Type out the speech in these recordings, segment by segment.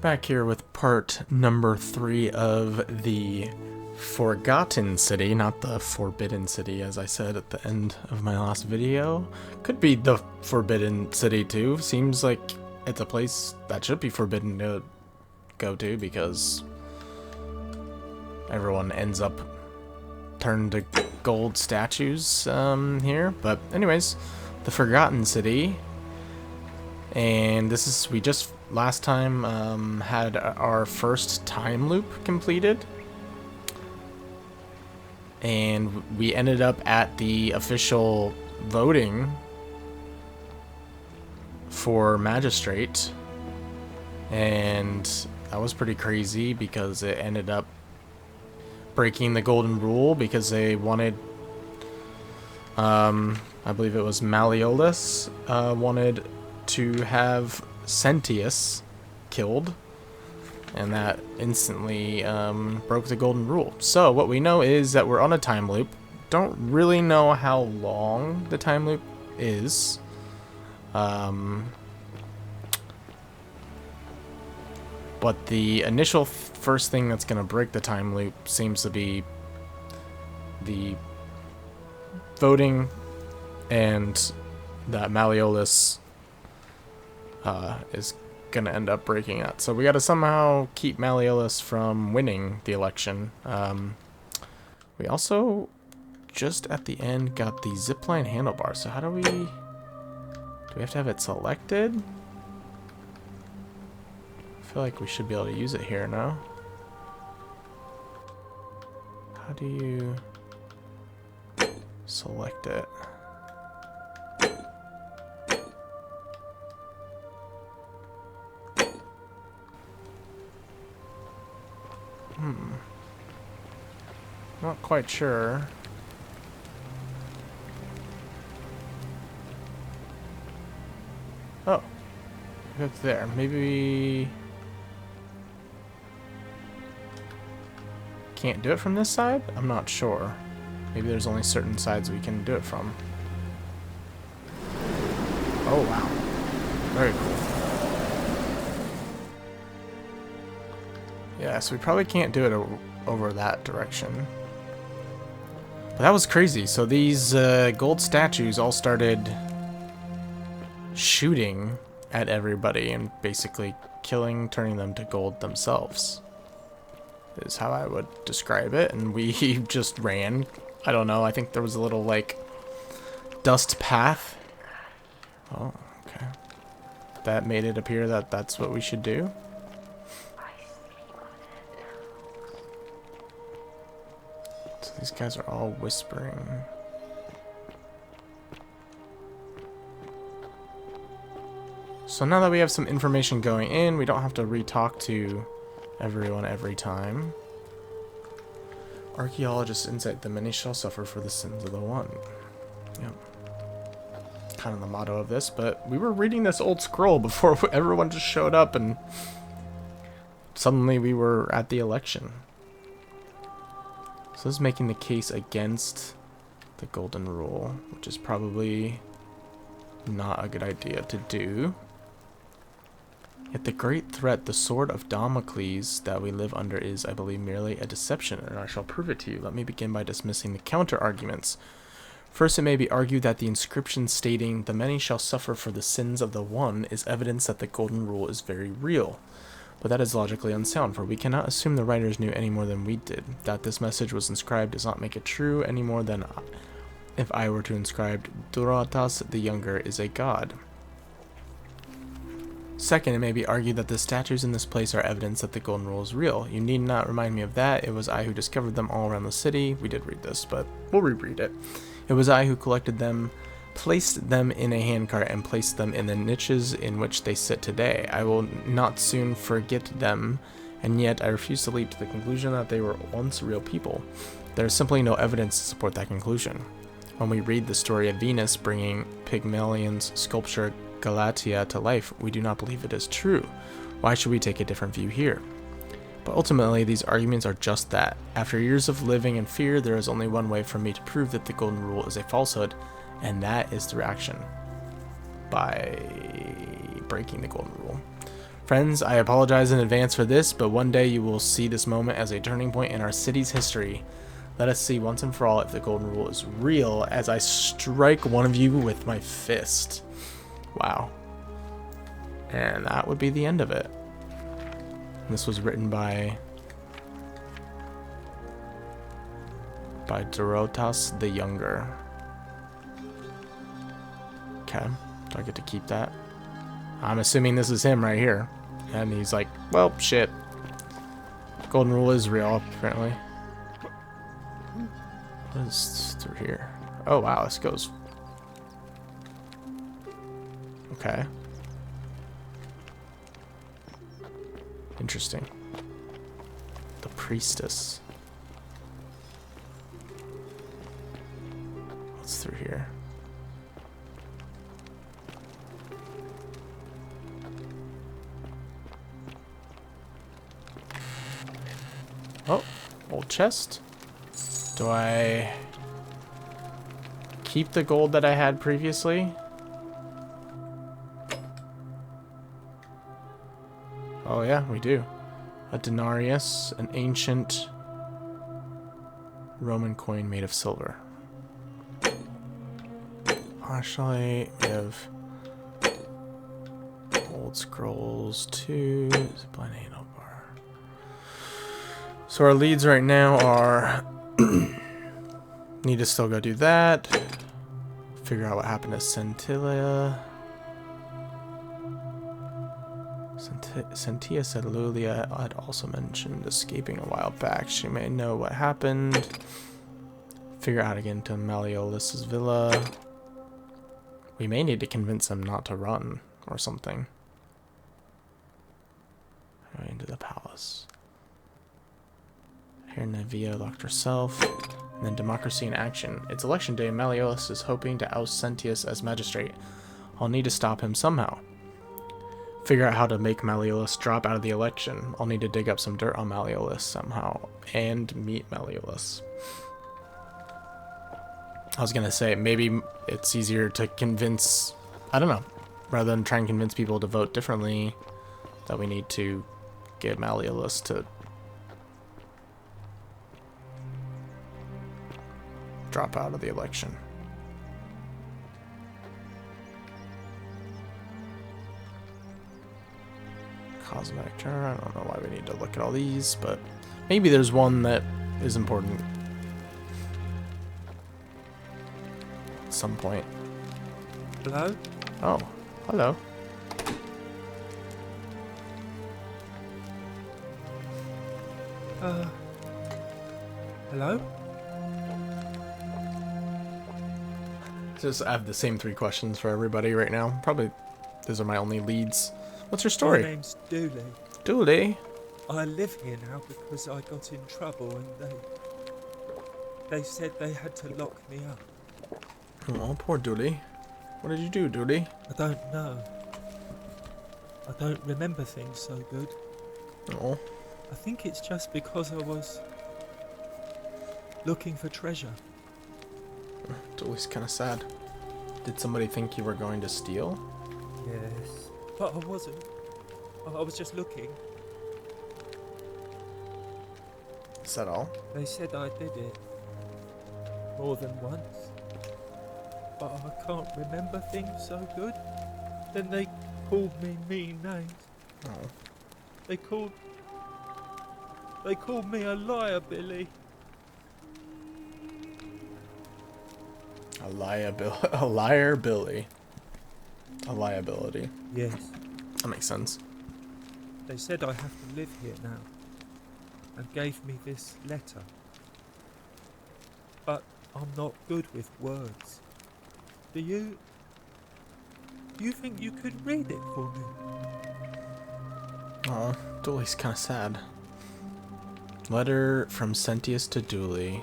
Back here with part number 3 of the Forgotten City, not the Forbidden City, as I said at the end of my last video. Could be the Forbidden City too. Seems like it's a place that should be forbidden to go to because everyone ends up turned to gold statues here. But anyways, the Forgotten City. And this is, we just last time had our first time loop completed, and we ended up at the official voting for magistrate, and that was pretty crazy because it ended up breaking the golden rule because they wanted, I believe it was Malleolus, wanted to have Sentius killed, and that instantly broke the golden rule. So what we know is that we're on a time loop. Don't really know how long the time loop is. But the initial first thing that's going to break the time loop seems to be the voting, and that Malleolus is gonna end up breaking it. So we gotta somehow keep Malleolus from winning the election. We also just at the end got the zipline handlebar. So how do we have to have it selected? I feel like we should be able to use it here, no? How do you select it? Not quite sure. Oh, it's there. Maybe we can't do it from this side? I'm not sure. Maybe there's only certain sides we can do it from. Oh wow, very cool. Yeah, so we probably can't do it over that direction. But that was crazy. So these gold statues all started shooting at everybody and basically killing, turning them to gold themselves, is how I would describe it. And we just ran. I don't know. I think there was a little, like, dust path. Oh, okay. That made it appear that that's what we should do. So these guys are all whispering. So now that we have some information going in, we don't have to re-talk to everyone every time. Archaeologist's insight: the many shall suffer for the sins of the one. Yep. Kind of the motto of this, but we were reading this old scroll before everyone just showed up and suddenly we were at the election. So this is making the case against the golden rule, which is probably not a good idea to do. Yet the great threat, the sword of Damocles that we live under, is, I believe, merely a deception, and I shall prove it to you. Let me begin by dismissing the counter-arguments. First, it may be argued that the inscription stating, "the many shall suffer for the sins of the one," is evidence that the golden rule is very real. But that is logically unsound, for we cannot assume the writers knew any more than we did. That this message was inscribed does not make it true any more than if I were to inscribe Duratas the Younger is a god. Second, it may be argued that the statues in this place are evidence that the golden rule is real. You need not remind me of that. It was I who discovered them all around the city. We did read this, but we'll reread it. It was I who collected them, placed them in a handcart, and placed them in the niches in which they sit today. I will not soon forget them, and yet I refuse to leap to the conclusion that they were once real people. There is simply no evidence to support that conclusion. When we read the story of Venus bringing Pygmalion's sculpture Galatea to life, we do not believe it is true. Why should we take a different view here? But ultimately, these arguments are just that. After years of living in fear, there is only one way for me to prove that the golden rule is a falsehood, and that is through action. By breaking the golden rule. Friends, I apologize in advance for this, but one day you will see this moment as a turning point in our city's history. Let us see once and for all if the golden rule is real as I strike one of you with my fist. Wow. And that would be the end of it. This was written by Dorotas the Younger. Okay. Do I get to keep that? I'm assuming this is him right here. And he's like, well, shit. Golden rule is real, apparently. What is through here? Oh, wow, this goes... Okay. Interesting. The priestess. What's through here? Oh, old chest. Do I keep the gold that I had previously? Oh yeah, we do. A denarius, an ancient Roman coin made of silver. Partially made of old scrolls too. Blind handlebar. So our leads right now are need to still go do that. Figure out what happened to Centilla. Sentia said Lulia had also mentioned escaping a while back. She may know what happened. Figure out how to get into Malleolus's villa. We may need to convince him not to run or something. Right into the palace. Here Nevia locked herself. And then democracy in action. It's election day and Malleolus is hoping to oust Sentius as magistrate. I'll need to stop him somehow. Figure out how to make Malleolus drop out of the election. I'll need to dig up some dirt on Malleolus somehow and meet Malleolus. I was gonna say maybe it's easier to convince, I don't know, rather than try and convince people to vote differently, that we need to get Malleolus to drop out of the election. Cosmetic turn. I don't know why we need to look at all these, but maybe there's one that is important at some point. Hello? Oh, hello. Hello? Just I have the same 3 questions for everybody right now. Probably those are my only leads. What's your story? My name's Dooley. Dooley? I live here now because I got in trouble and they said they had to lock me up. Oh, poor Dooley. What did you do, Dooley? I don't know. I don't remember things so good. Oh. I think it's just because I was looking for treasure. Dooley's kind of sad. Did somebody think you were going to steal? Yes. But I wasn't. I was just looking. Is that all? They said I did it. More than once. But I can't remember things so good. Then they called me mean names. Oh. They called me a liar, Billy. A liar, Billy. A liability. Yes. That makes sense. They said I have to live here now. And gave me this letter. But I'm not good with words. Do you think you could read it for me? Oh, Dooley's kind of sad. Letter from Sentius to Dooley.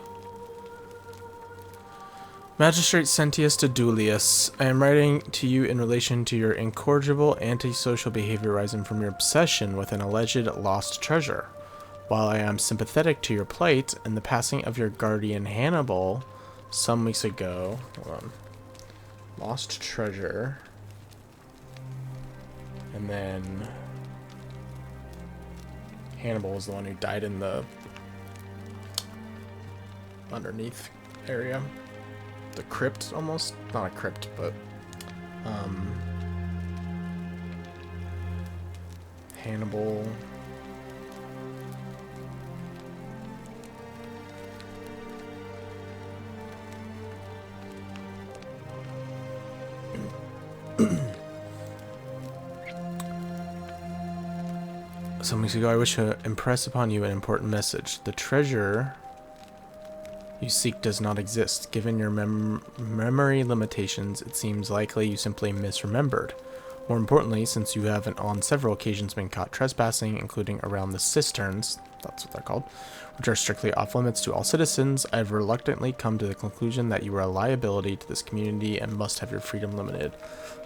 Magistrate Sentius to Dulius, I am writing to you in relation to your incorrigible antisocial behavior arising from your obsession with an alleged lost treasure. While I am sympathetic to your plight and the passing of your guardian Hannibal some weeks ago, hold on, lost treasure, and then Hannibal was the one who died in the underneath area. The crypt, almost. Not a crypt, but Hannibal. Some weeks ago, I wish to impress upon you an important message. The treasure you seek does not exist. Given your memory limitations, it seems likely you simply misremembered. More importantly, since you have on several occasions been caught trespassing, including around the cisterns, that's what they're called, which are strictly off limits to all citizens, I have reluctantly come to the conclusion that you are a liability to this community and must have your freedom limited,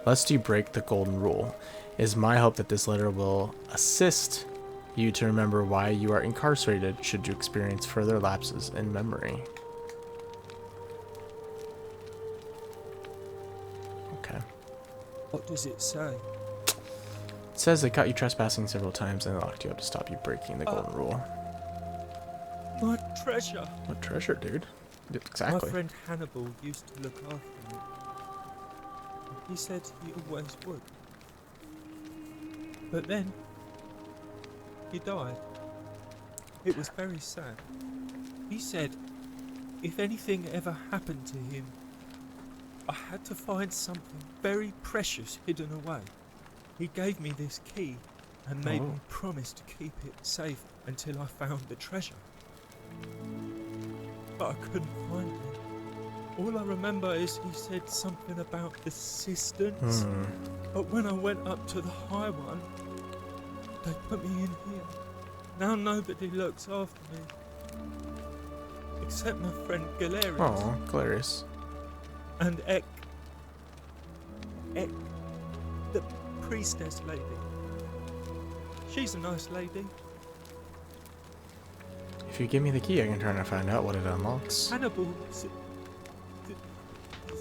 lest you break the golden rule. It is my hope that this letter will assist you to remember why you are incarcerated should you experience further lapses in memory. Okay. What does it say? It says they caught you trespassing several times and locked you up to stop you breaking the golden rule. My treasure! What treasure, dude? Exactly. My friend Hannibal used to look after me. He said he always would. But then, he died. It was very sad. He said, if anything ever happened to him, I had to find something very precious hidden away. He gave me this key and made me promise to keep it safe until I found the treasure. But I couldn't find it. All I remember is he said something about the cisterns. But when I went up to the high one, they put me in here. Now nobody looks after me. Except my friend Galerius. Oh, Galerius. And Ek, the priestess lady. She's a nice lady. If you give me the key, I can try to find out what it unlocks. Hannibal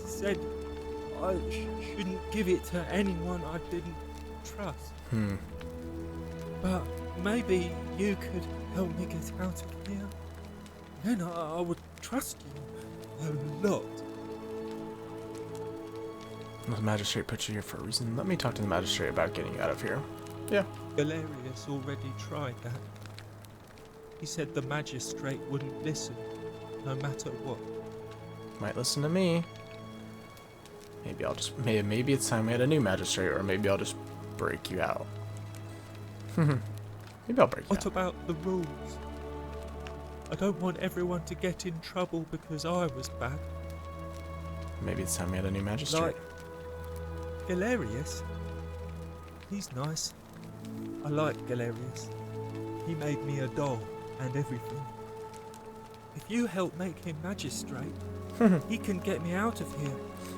said I shouldn't give it to anyone I didn't trust. But maybe you could help me get out of here. Then I would trust you a lot. The magistrate put you here for a reason. Let me talk to the magistrate about getting you out of here. Yeah. Galerius already tried that. He said the magistrate wouldn't listen, no matter what. Might listen to me. Maybe it's time we had a new magistrate, or maybe I'll just break you out. Maybe I'll break you out. What about the rules? I don't want everyone to get in trouble because I was bad. Maybe it's time we had a new magistrate. Like Galerius. He's nice. I like Galerius. He made me a doll and everything. If you help make him magistrate, he can get me out of here,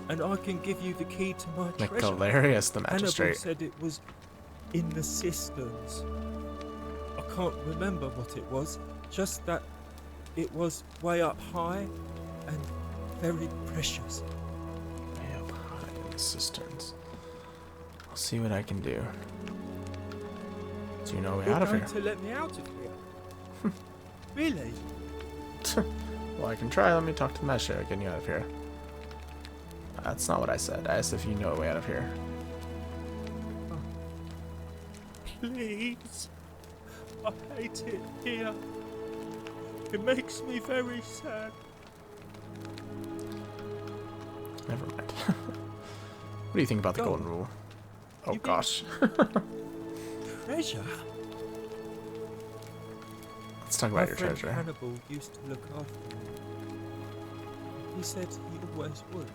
and I can give you the key to my Make treasure. Galerius the Hannibal magistrate. said it was in the cisterns. I can't remember what it was, just that it was way up high and very precious. Way up high in the cisterns. I'll see what I can do. So you know a way You're out of going here. to let me out of here? Really? Well, I can try. Let me talk to the magistrate about getting you out of here. That's not what I said. I asked if you know a way out of here. Please. I hate it here. It makes me very sad. Never mind. What do you think about the Go golden on. rule? Oh You mean- gosh. Treasure? Let's talk My about your friend treasure. Hannibal used to look after me. He said he always would.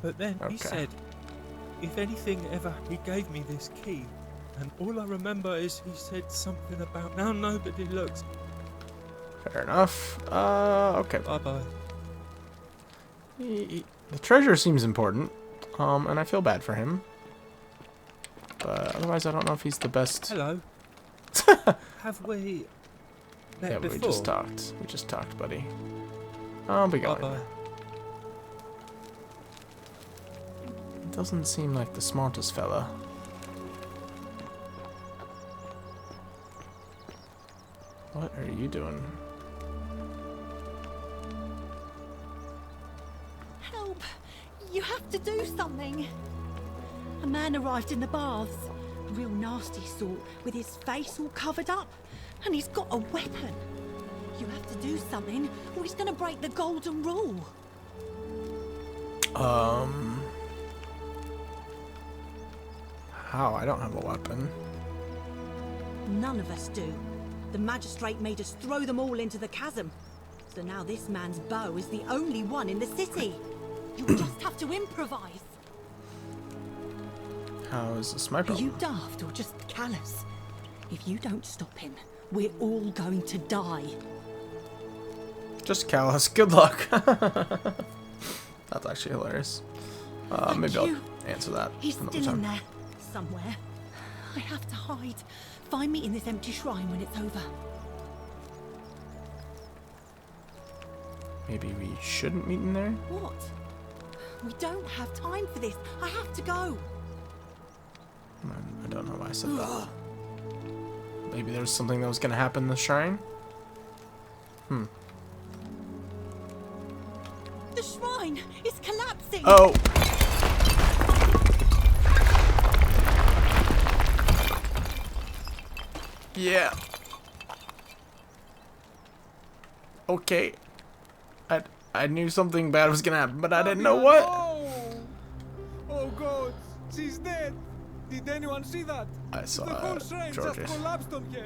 But then he Okay. said, if anything ever, he gave me this key. And all I remember is he said something about, now nobody looks. Fair enough. Okay. Bye-bye. The treasure seems important, and I feel bad for him. But otherwise, I don't know if he's the best. Hello. Have we met Yeah, but before? we just talked. We just talked, buddy. I'll be going. Bye-bye. Doesn't seem like the smartest fella. What are you doing? Help! You have to do something! A man arrived in the baths. A real nasty sort, with his face all covered up. And he's got a weapon. You have to do something, or he's gonna break the golden rule. How? I don't have a weapon. None of us do. The magistrate made us throw them all into the chasm. So now this man's bow is the only one in the city. You'll just have to improvise. How is this my Are problem? you daft or just callous? If you don't stop him, we're all going to die. Just callous. Good luck. That's actually hilarious. Maybe you. I'll answer that He's another still time. in there, somewhere. I have to hide. Find me in this empty shrine when it's over. Maybe we shouldn't meet in there? What? We don't have time for this. I have to go. I don't know why I said that. Maybe there was something that was going to happen in the shrine? The shrine is collapsing. Oh! Yeah. Okay. I knew something bad was gonna happen, but I didn't know what. Oh God, she's dead. Did anyone see that? I saw The whole shrine Georges. just collapsed on her.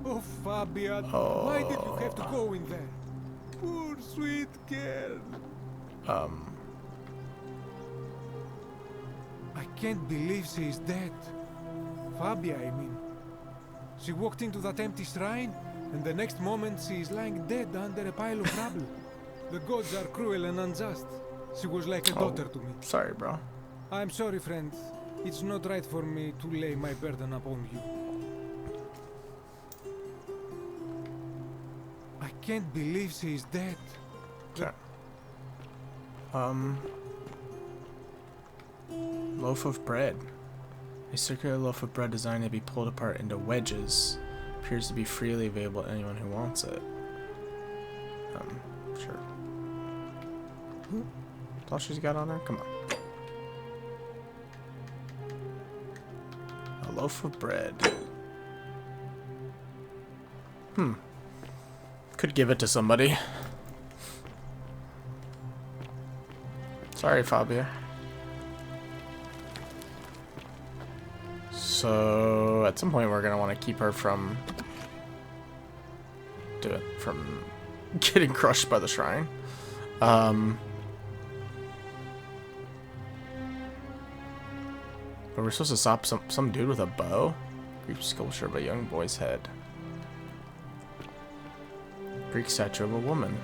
Oh, Fabian, Oh. why did you have to go in there? Poor sweet girl. I can't believe she is dead. Fabia, I mean. She walked into that empty shrine, and the next moment she is lying dead under a pile of rubble. The gods are cruel and unjust. She was like a daughter to me. Sorry, bro. I'm sorry, friend. It's not right for me to lay my burden upon you. I can't believe she is dead. Okay. Loaf of bread. A circular loaf of bread designed to be pulled apart into wedges. Appears to be freely available to anyone who wants it. Sure. That's all she's got on her? Come on. A loaf of bread. Could give it to somebody. Sorry, Fabia. So at some point we're gonna want to keep her from getting crushed by the shrine. But we're supposed to stop some dude with a bow. Greek sculpture of a young boy's head. Greek statue of a woman.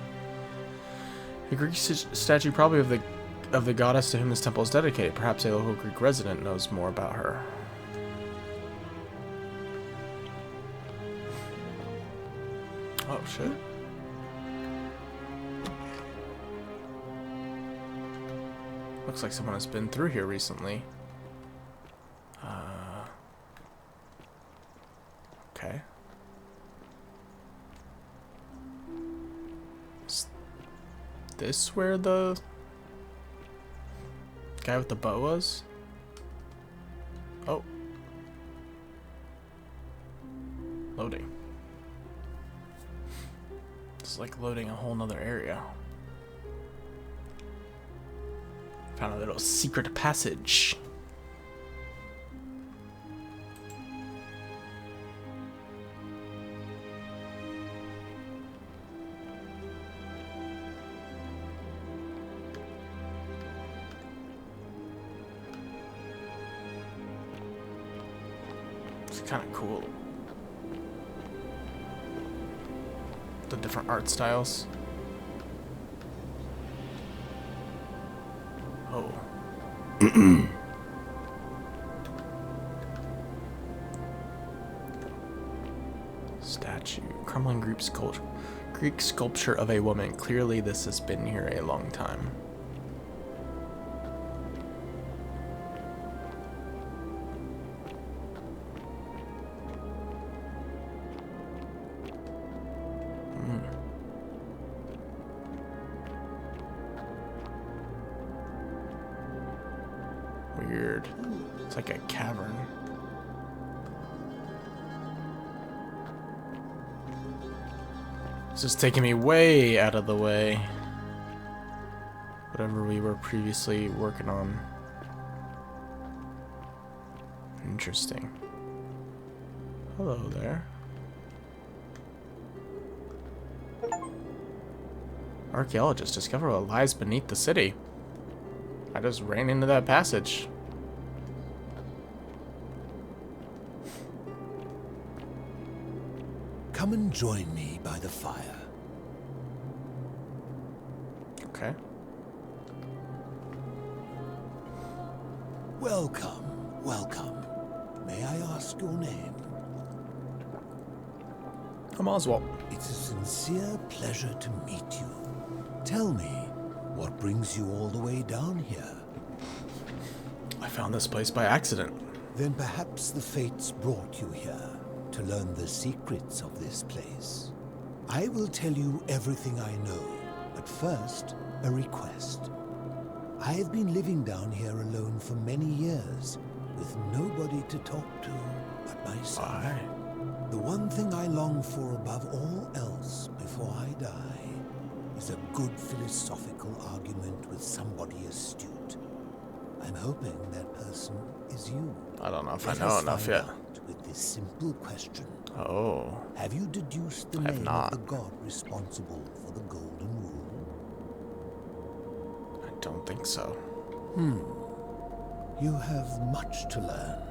A Greek statue probably of the goddess to whom this temple is dedicated. Perhaps a local Greek resident knows more about her. Oh shit. Looks like someone has been through here recently. Okay. Is this where the guy with the bow was? Oh. Loading. It's like loading a whole nother area. Found a little secret passage. It's kind of cool. The different art styles. Oh. Statue. Crumbling Greek sculpture of a woman. Clearly this has been here a long time. It's like a cavern. This is taking me way out of the way. Whatever we were previously working on. Interesting. Hello there. Archaeologists discover what lies beneath the city. I just ran into that passage. Come and join me by the fire. Okay. Welcome, welcome. May I ask your name? I'm Oswald. It's a sincere pleasure to meet you. Tell me, what brings you all the way down here? I found this place by accident. Then perhaps the fates brought you here to learn the secrets of this place. I will tell you everything I know, but first, a request. I have been living down here alone for many years, with nobody to talk to but myself. Why? The one thing I long for above all else before I die is a good philosophical argument with somebody astute. I'm hoping that person is you. I don't know if Let I know us enough find yet. out with this simple question. Oh. Have you deduced the I have name not. of the god responsible for the Golden Rule? I don't think so. You have much to learn.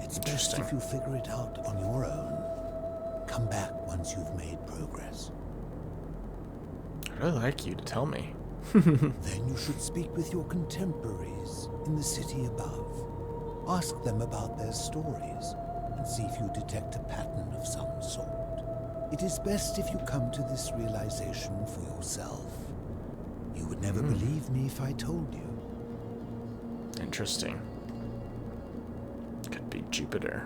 It's best Interesting. if you figure it out on your own. Come back once you've made progress. I'd really like you to tell me. Then you should speak with your contemporaries in the city above. Ask them about their stories and see if you detect a pattern of some sort. It is best if you come to this realization for yourself. You would never believe me if I told you. Interesting. Could be Jupiter.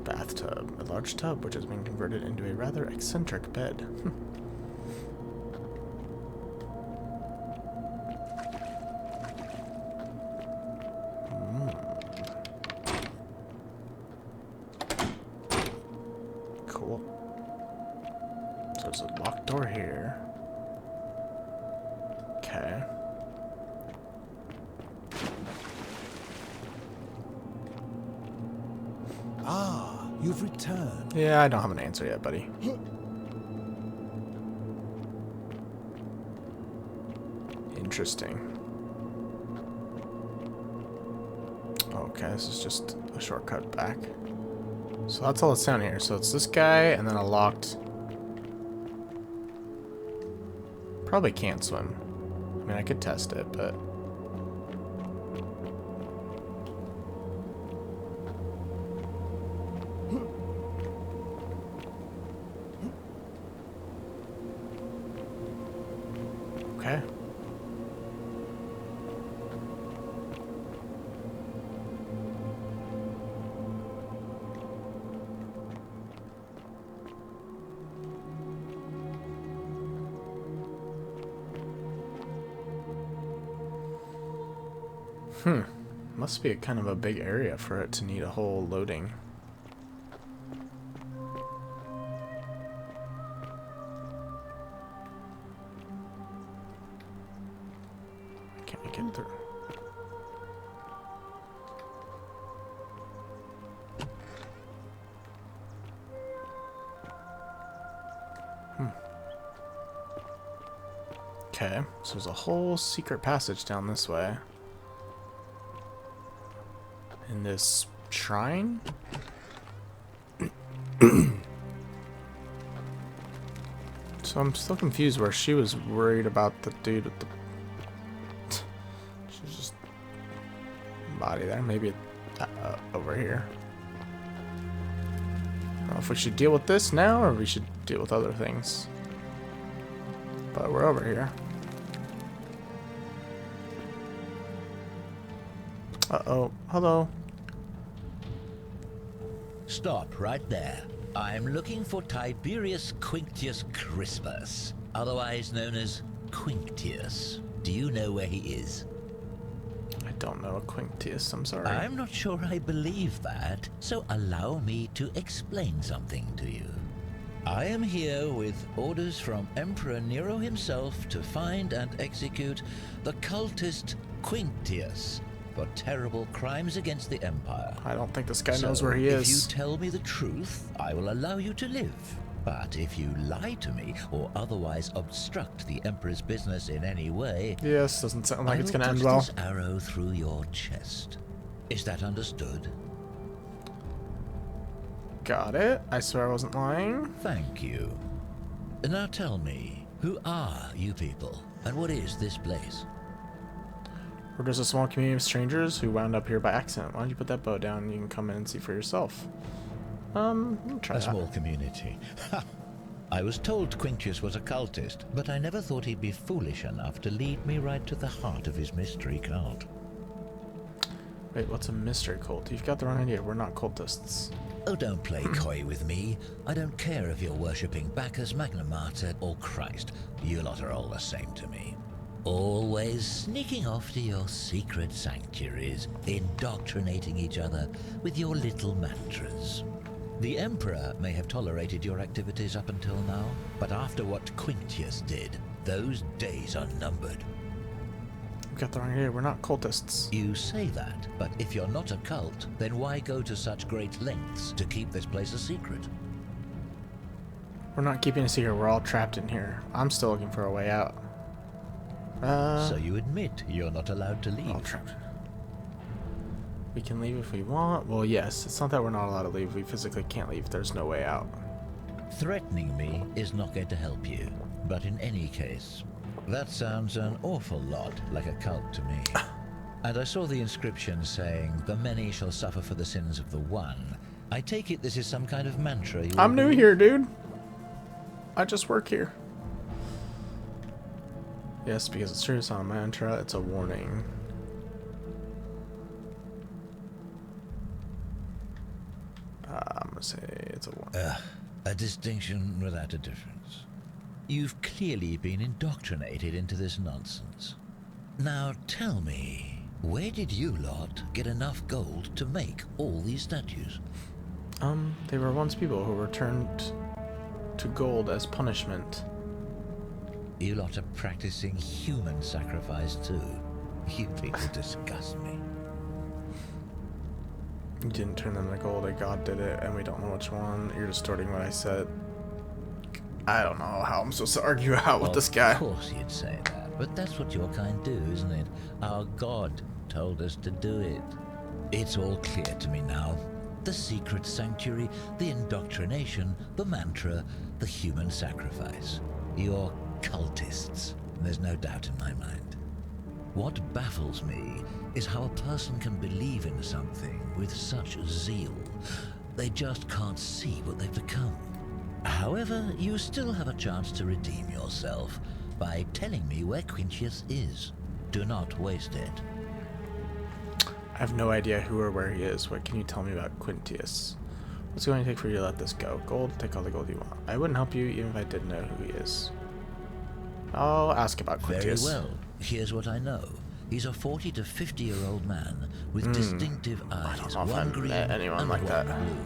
Bathtub. A large tub which has been converted into a rather eccentric bed. Cool. So there's a locked door here. Okay. Ah, you've returned. Yeah, I don't have an answer yet, buddy. Interesting. Okay, this is just a shortcut back. So that's all that's down here. So it's this guy and then a locked... Probably can't swim. I mean, I could test it, but... Okay. Must be a kind of a big area for it to need a whole loading. Can't make it through. Okay, so there's a whole secret passage down this way. In this shrine? So I'm still confused where she was worried about the dude with the... She's just... body there. Maybe over here. I don't know if we should deal with this now or we should deal with other things. But we're over here. Uh-oh. Hello. Stop right there. I'm looking for Tiberius Quinctius Crispus, otherwise known as Quinctius. Do you know where he is? I don't know, Quintius, I'm sorry. I'm not sure I believe that, so allow me to explain something to you. I am here with orders from Emperor Nero himself to find and execute the cultist Quintius for terrible crimes against the Empire. I don't think this guy knows So, where he if you is. tell me the truth, I will allow you to live. But if you lie to me or otherwise obstruct the Emperor's business in any way, Yes, doesn't sound like I it's will gonna end touch well. this arrow through your chest. Is that understood? Got it. I swear I wasn't lying. Thank you. Now tell me, who are you people, and what is this place? We're just a small community of strangers who wound up here by accident. Why don't you put that bow down and you can come in and see for yourself? Try A that. small community. Ha! I was told Quintius was a cultist, but I never thought he'd be foolish enough to lead me right to the heart of his mystery cult. Wait, what's a mystery cult? You've got the wrong idea. We're not cultists. Oh, don't play coy with me. I don't care if you're worshipping Bacchus, Magna Mater, or Christ. You lot are all the same to me. Always sneaking off to your secret sanctuaries, indoctrinating each other with your little mantras. The Emperor may have tolerated your activities up until now, but after what Quintius did, those days are numbered. You've got the wrong idea. We're not cultists. You say that, but if you're not a cult, then why go to such great lengths to keep this place a secret? We're not keeping a secret. We're all trapped in here. I'm still looking for a way out. So you admit you're not allowed to We're all leave? trapped. We can leave if we want. Well, yes. It's not that we're not allowed to leave. We physically can't leave. There's no way out. Threatening me is not going to help you. But in any case, that sounds an awful lot like a cult to me. And I saw the inscription saying, "The many shall suffer for the sins of the one." I take it this is some kind of mantra you I'm new believe? here, dude. I just work here. Yes, because it's true. It's not a mantra. It's a warning. I'm gonna say it's a warning. A distinction without a difference. You've clearly been indoctrinated into this nonsense. Now tell me, where did you lot get enough gold to make all these statues? They were once people who returned to gold as punishment. You lot are practicing human sacrifice too. You people disgust me. You didn't turn them to gold. A god did it, and we don't know which one. You're distorting what I said. I don't know how I'm supposed to argue out with this guy. Of course you'd say that, but that's what your kind do, isn't it? Our God told us to do it. It's all clear to me now. The secret sanctuary, the indoctrination, the mantra, the human sacrifice. You're cultists, there's no doubt in my mind. What baffles me is how a person can believe in something with such zeal. They just can't see what they've become. However, you still have a chance to redeem yourself by telling me where Quintius is. Do not waste it. I have no idea who or where he is. What can you tell me about Quintius? What's it going to take for you to let this go? Gold? Take all the gold you want. I wouldn't help you even if I did know who he is. I'll ask about Quintius. Very well. Here's what I know. He's a 40 to 50-year-old man with distinctive eyes, don't know if one I've green met anyone and like one that. blue.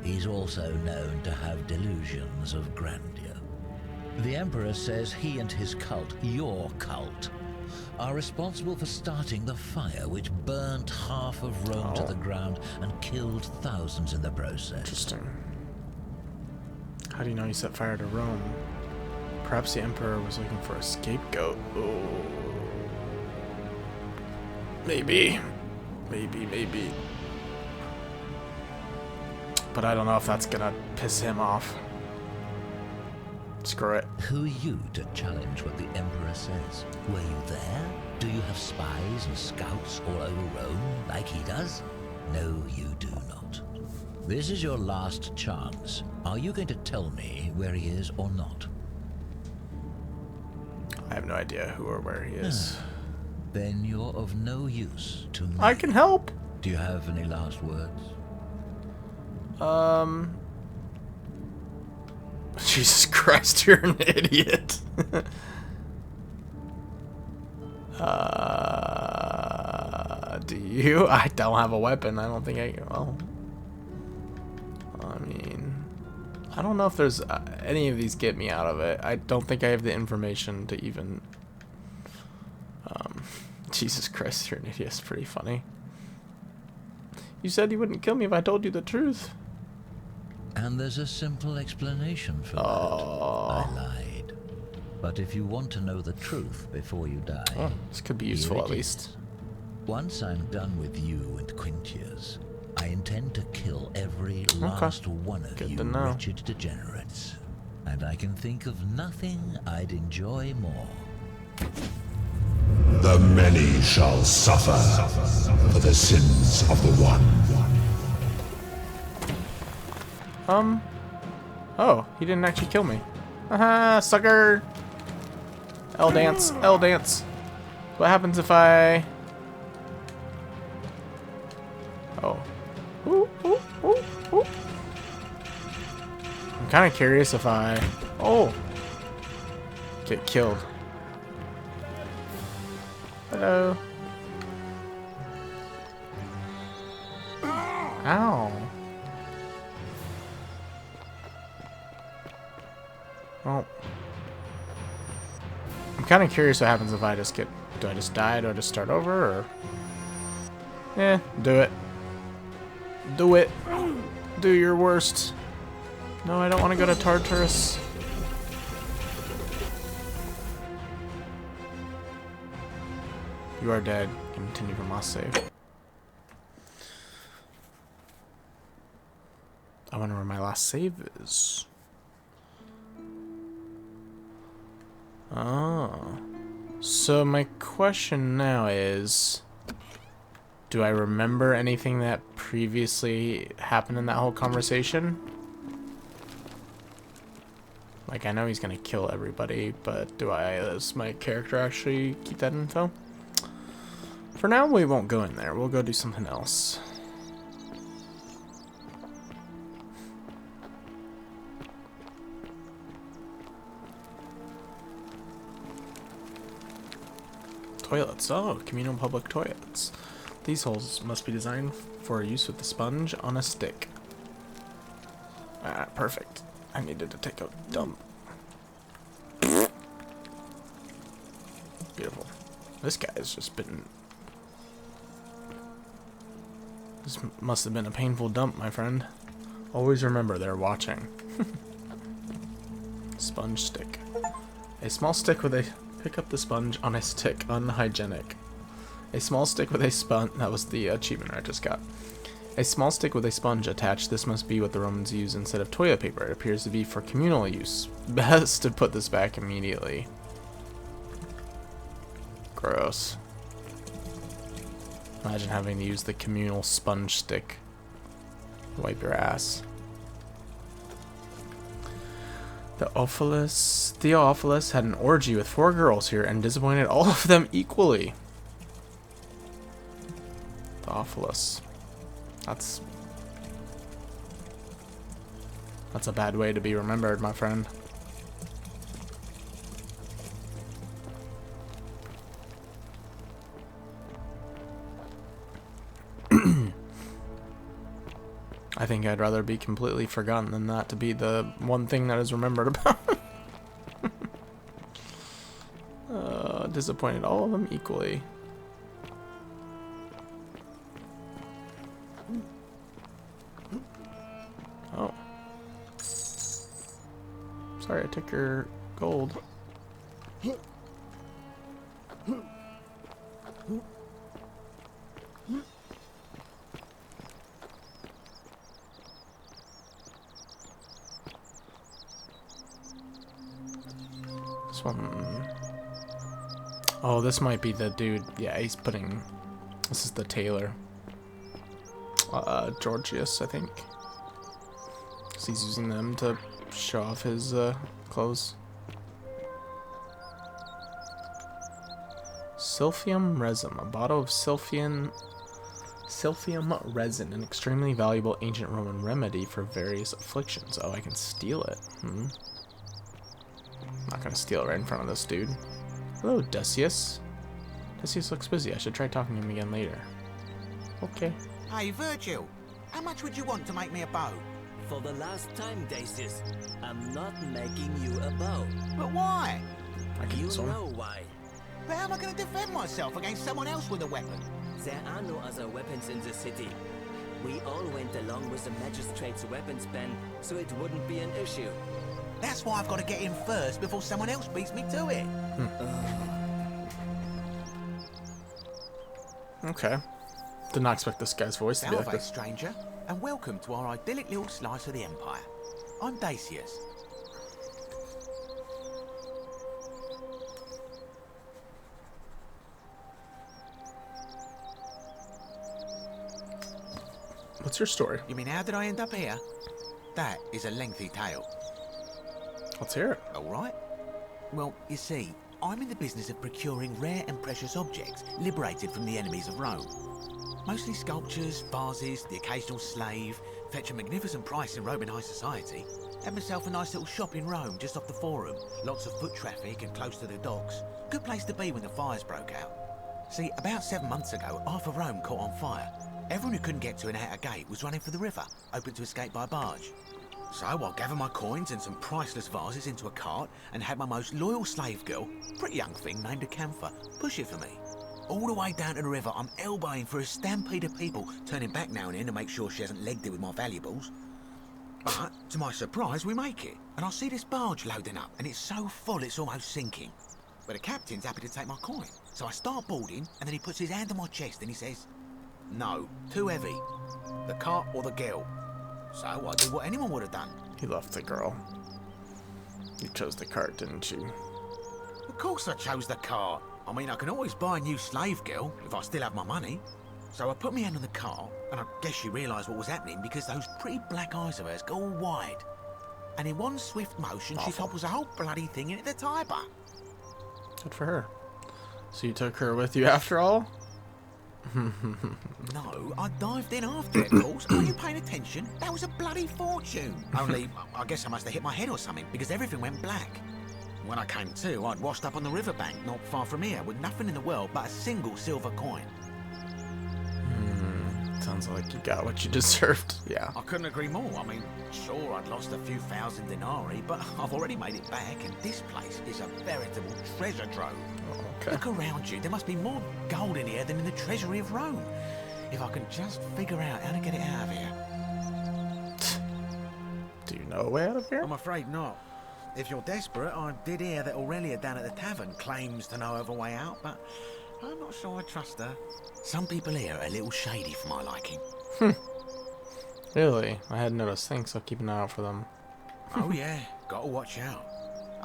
He's also known to have delusions of grandeur. The Emperor says he and his cult, your cult, are responsible for starting the fire which burnt half of Rome to the ground and killed thousands in the process. Interesting. How do you know he set fire to Rome? Perhaps the Emperor was looking for a scapegoat. Oh. Maybe. Maybe. But I don't know if that's gonna piss him off. Screw it. Who are you to challenge what the Emperor says? Were you there? Do you have spies and scouts all over Rome like he does? No, you do not. This is your last chance. Are you going to tell me where he is or not? I have no idea who or where he is. Then you're of no use to me. I can help. Do you have any last words? Jesus Christ, you're an idiot. Do you? I don't have a weapon. I don't think I... Well... I mean... I don't know if there's... any of these get me out of it. I don't think I have the information to even... Jesus Christ, you're an idiot. It's pretty funny. You said you wouldn't kill me if I told you the truth. And there's a simple explanation for that. I lied. But if you want to know the truth before you die... Oh, this could be useful at least. Once I'm done with you and Quintius, I intend to kill every last one of you wretched degenerates. And I can think of nothing I'd enjoy more. The many shall suffer for the sins of the one. Oh, he didn't actually kill me. Haha, sucker! L dance, L dance. What happens if I... Oh. Ooh, ooh, ooh, ooh. I'm kind of curious if I... Oh! Get killed. Hello. Ow. Well, I'm kind of curious what happens if I just get... Do I just die? Do I just start over? Or... Eh, do it. Do it. Do your worst. No, I don't want to go to Tartarus. You are dead. Continue from last save. I wonder where my last save is. Oh. So my question now is... Do I remember anything that previously happened in that whole conversation? Like, I know he's gonna kill everybody, but does my character actually keep that info? For now, we won't go in there. We'll go do something else. Toilets. Oh, communal public toilets. These holes must be designed for use with the sponge on a stick. Ah, perfect. I needed to take a dump. Beautiful. This guy's just been... This must have been a painful dump, my friend. Always remember they're watching. Sponge stick. A small stick with a... Pick up the sponge on a stick. Unhygienic. A small stick with a sponge... That was the achievement I just got. A small stick with a sponge attached. This must be what the Romans used instead of toilet paper. It appears to be for communal use. Best to put this back immediately. Gross. Imagine having to use the communal sponge stick. Wipe your ass. Theophilus had an orgy with 4 girls here and disappointed all of them equally. Theophilus. That's a bad way to be remembered, my friend. I think I'd rather be completely forgotten than that to be the one thing that is remembered about. Disappointed all of them equally. Oh. Sorry, I took your gold. This one... Oh, this might be the dude. Yeah, he's putting... This is the tailor. Georgius, I think. So he's using them to show off his clothes. Silphium resin. A bottle of Silphium resin. An extremely valuable ancient Roman remedy for various afflictions. Oh, I can steal it. I'm not gonna steal it right in front of this dude. Hello, Decius. Decius looks busy. I should try talking to him again later. Okay. Hey, Virgil, how much would you want to make me a bow? For the last time, Decius, I'm not making you a bow. But why? I can You use one. know why. But how am I going to defend myself against someone else with a weapon? There are no other weapons in the city. We all went along with the magistrate's weapons ban, so it wouldn't be an issue. That's why I've got to get in first before someone else beats me to it. Okay. Did not expect this guy's voice to be like Salve, this. stranger, and welcome to our idyllic little slice of the Empire. I'm Decius. What's your story? You mean, how did I end up here? That is a lengthy tale. Let's hear it. All right. Well, you see, I'm in the business of procuring rare and precious objects liberated from the enemies of Rome. Mostly sculptures, vases, the occasional slave, fetch a magnificent price in Roman high society. Had myself a nice little shop in Rome just off the Forum. Lots of foot traffic and close to the docks. Good place to be when the fires broke out. See, about 7 months ago, half of Rome caught on fire. Everyone who couldn't get to an outer gate was running for the river, open to escape by barge. So I gathered my coins and some priceless vases into a cart and had my most loyal slave girl, pretty young thing named Acantha, push it for me. All the way down to the river, I'm elbowing through a stampede of people, turning back now and then to make sure she hasn't legged it with my valuables. But, to my surprise, we make it, and I see this barge loading up, and it's so full it's almost sinking. But the captain's happy to take my coin, so I start boarding, and then he puts his hand on my chest and he says, "No, too heavy. The cart or the girl." So I did what anyone would have done. You left the girl. You chose the cart, didn't you? Of course I chose the cart. I mean, I can always buy a new slave girl if I still have my money. So I put my hand on the cart, and I guess she realised what was happening because those pretty black eyes of hers go all wide. And in one swift motion, she Awful. topples the whole bloody thing into the Tiber. Good for her. So you took her with you after all? No, I dived in after it, of course. Are you paying attention? That was a bloody fortune. Only, I guess I must have hit my head or something because everything went black. When I came to, I'd washed up on the riverbank not far from here with nothing in the world but a single silver coin. Sounds like you got what you deserved. Yeah. I couldn't agree more. I mean, sure, I'd lost a few thousand denarii, but I've already made it back, and this place is a veritable treasure trove. Oh, okay. Look around you. There must be more gold in here than in the treasury of Rome. If I can just figure out how to get it out of here. Do you know a way out of here? I'm afraid not. If you're desperate, I did hear that Aurelia down at the tavern claims to know of a way out, but I'm not sure I trust her. Some people here are a little shady for my liking. Really? I hadn't noticed. Thanks. I'll keep an eye out for them. Oh yeah, gotta watch out.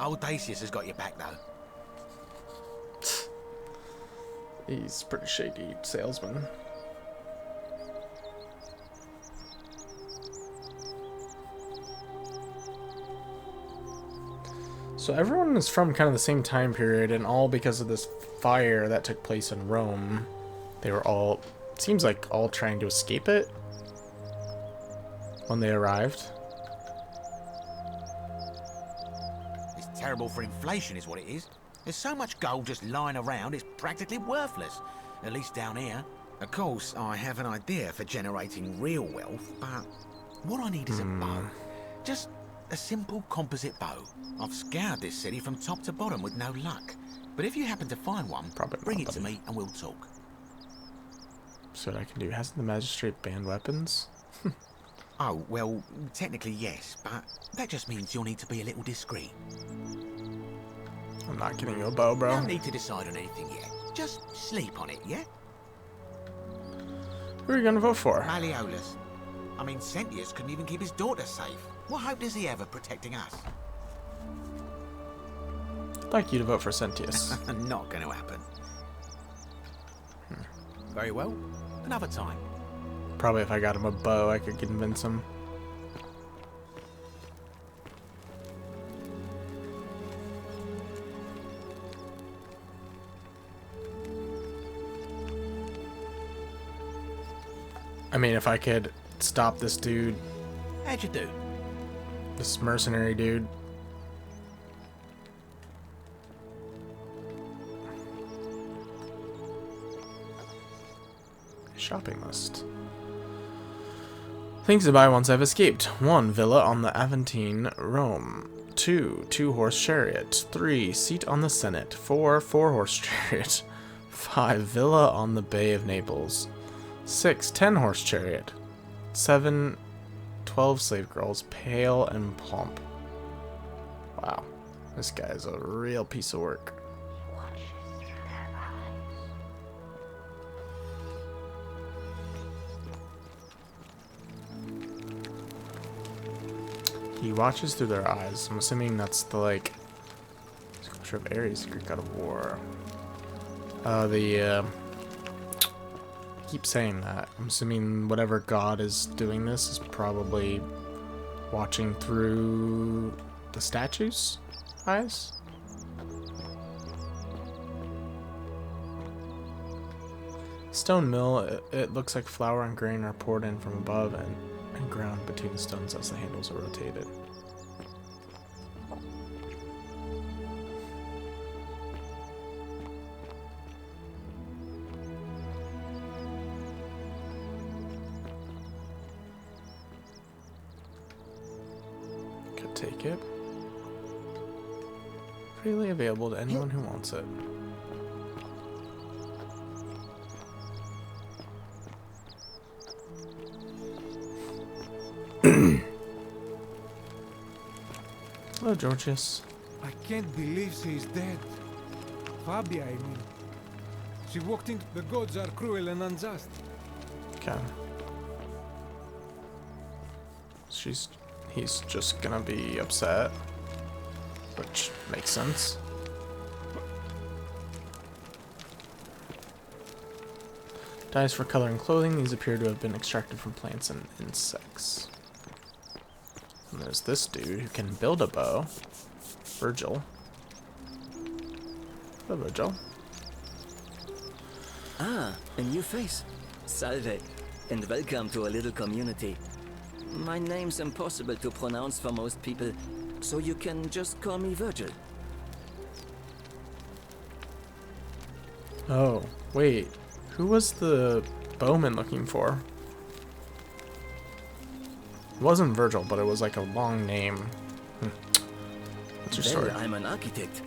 Old Decius has got your back though. He's a pretty shady salesman. So everyone is from kind of the same time period, and all because of this fire that took place in Rome. They were all, seems like, all trying to escape it when they arrived. It's terrible for inflation is what it is. There's so much gold just lying around, it's practically worthless. At least down here. Of course, I have an idea for generating real wealth, but what I need is a bow. Just a simple composite bow. I've scoured this city from top to bottom with no luck. But if you happen to find one, Probably bring not, it to buddy. me and we'll talk. So what I can do. Hasn't the magistrate banned weapons? Oh, well, technically yes, but that just means you'll need to be a little discreet. I'm not getting you a bow, bro. No need to decide on anything yet. Just sleep on it, yeah? Who are you gonna vote for? Malleolus. I mean, Sentius couldn't even keep his daughter safe. What hope does he have of protecting us? I'd like you to vote for Sentius. Not going to happen. Very well. Another time. Probably if I got him a bow, I could convince him. I mean, if I could stop this dude, How'd you do? this mercenary dude. shopping list. Things to buy once I've escaped. 1. Villa on the Aventine, Rome. 2. 2-horse chariot. 3. Seat on the Senate. 4. 4-horse chariot. 5. Villa on the Bay of Naples. 6. 10-horse chariot. 7. 12 slave girls, pale and plump. Wow, this guy is a real piece of work. He watches through their eyes. I'm assuming that's the, like, sculpture of Ares, Greek god of war. I keep saying that. I'm assuming whatever god is doing this is probably watching through the statue's eyes. Stone mill, it looks like flour and grain are poured in from above and ground between the stones as the handles are rotated. Could take it. Freely available to anyone who wants it. Hello, Georgius. I can't believe she is dead. Fabia, I mean. She walked into the gods are cruel and unjust. Okay. He's just gonna be upset, which makes sense. Dyes for coloring clothing. These appear to have been extracted from plants and insects. And there's this dude who can build a bow. Virgil. Hello, Virgil. Ah, a new face. Salve, and welcome to a little community. My name's impossible to pronounce for most people, so you can just call me Virgil. Oh, wait. Who was the bowman looking for? It wasn't Virgil, but it was like a long name. What's your story? I'm an architect.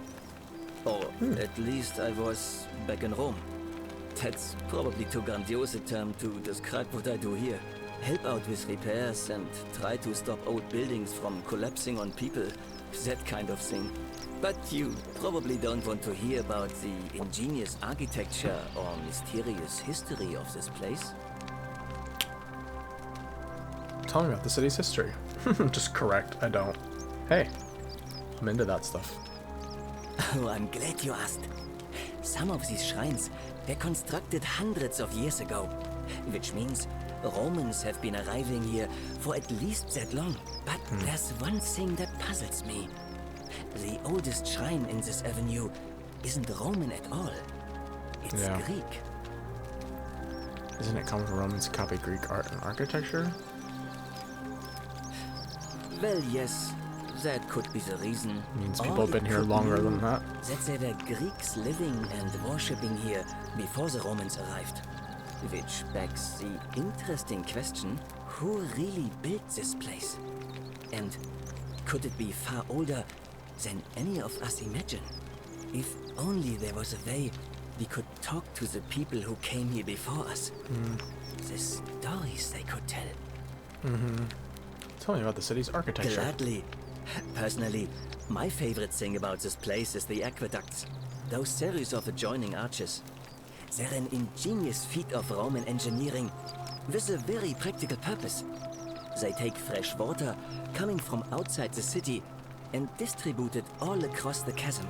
Or at least I was back in Rome. That's probably too grandiose a term to describe what I do here. Help out with repairs and try to stop old buildings from collapsing on people. That kind of thing. But you probably don't want to hear about the ingenious architecture or mysterious history of this place. Tell me about the city's history. Just correct, I don't. Hey, I'm into that stuff. Oh, I'm glad you asked. Some of these shrines were constructed hundreds of years ago, which means Romans have been arriving here for at least that long. But there's one thing that puzzles me. The oldest shrine in this avenue isn't Roman at all. It's Greek. Isn't it common for Romans to copy Greek art and architecture? Well, yes, that could be the reason. Means people have been here longer than that. That there were Greeks living and worshipping here before the Romans arrived. Which begs the interesting question, who really built this place? And could it be far older than any of us imagine? If only there was a way we could talk to the people who came here before us. The stories they could tell. Tell me about the city's architecture. Gladly. Personally, my favorite thing about this place is the aqueducts. Those series of adjoining arches. They're an ingenious feat of Roman engineering with a very practical purpose. They take fresh water coming from outside the city and distribute it all across the chasm.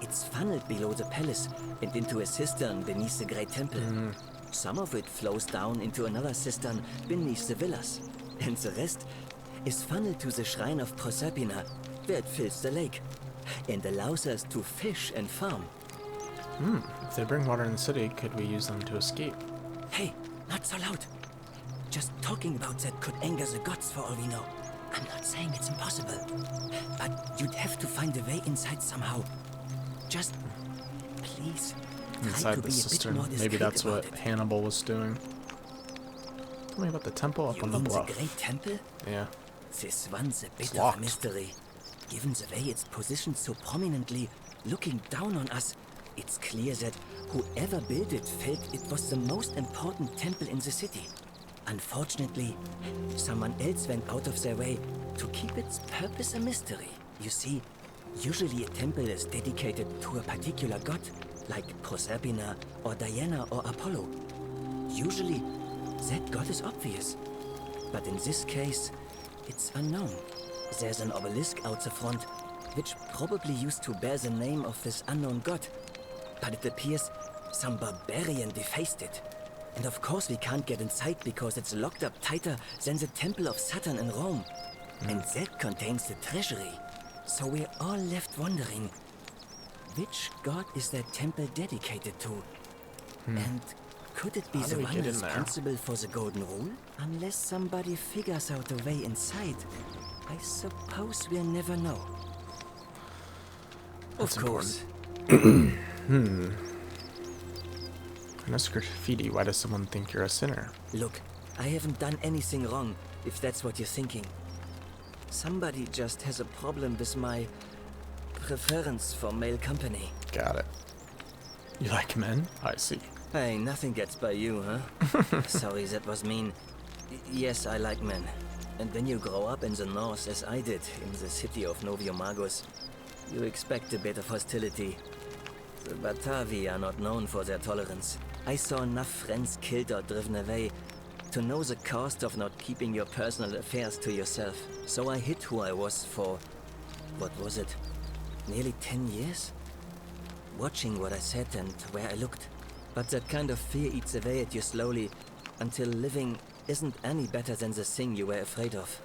It's funneled below the palace and into a cistern beneath the great temple. Some of it flows down into another cistern beneath the villas, and the rest is funneled to the shrine of Proserpina, where it fills the lake and allows us to fish and farm. If they bring water in the city, could we use them to escape? Hey, not so loud. Just talking about that could anger the gods for all we know. I'm not saying it's impossible, but you'd have to find a way inside somehow. Just, please, try Inside to the be a bit cistern. more Maybe discreet that's about what it. Hannibal was doing. Tell me about the temple up You on the mean the bluff. Great Temple? Yeah. This one's a bit of a locked. mystery. Given the way it's positioned so prominently, looking down on us, it's clear that whoever built it felt it was the most important temple in the city. Unfortunately, someone else went out of their way to keep its purpose a mystery. You see, usually a temple is dedicated to a particular god, like Proserpina or Diana or Apollo. Usually, that god is obvious. But in this case, it's unknown. There's an obelisk out the front, which probably used to bear the name of this unknown god. But it appears some barbarian defaced it. And of course we can't get inside because it's locked up tighter than the Temple of Saturn in Rome. And that contains the treasury. So we're all left wondering, which god is that temple dedicated to? And could it be How do the we one get in there? responsible for the Golden Rule? Unless somebody figures out a way inside, I suppose we'll never know. That's Of course. And that's graffiti. Why does someone think you're a sinner? Look, I haven't done anything wrong, if that's what you're thinking. Somebody just has a problem with my preference for male company. Got it. You like men? I see. Hey, nothing gets by you, huh? Sorry, that was mean. Yes, I like men. And when you grow up in the north, as I did, in the city of Noviomagus, you expect a bit of hostility. The Batavi are not known for their tolerance. I saw enough friends killed or driven away to know the cost of not keeping your personal affairs to yourself. So I hid who I was for, what was it, nearly 10 years? Watching what I said and where I looked. But that kind of fear eats away at you slowly, until living isn't any better than the thing you were afraid of.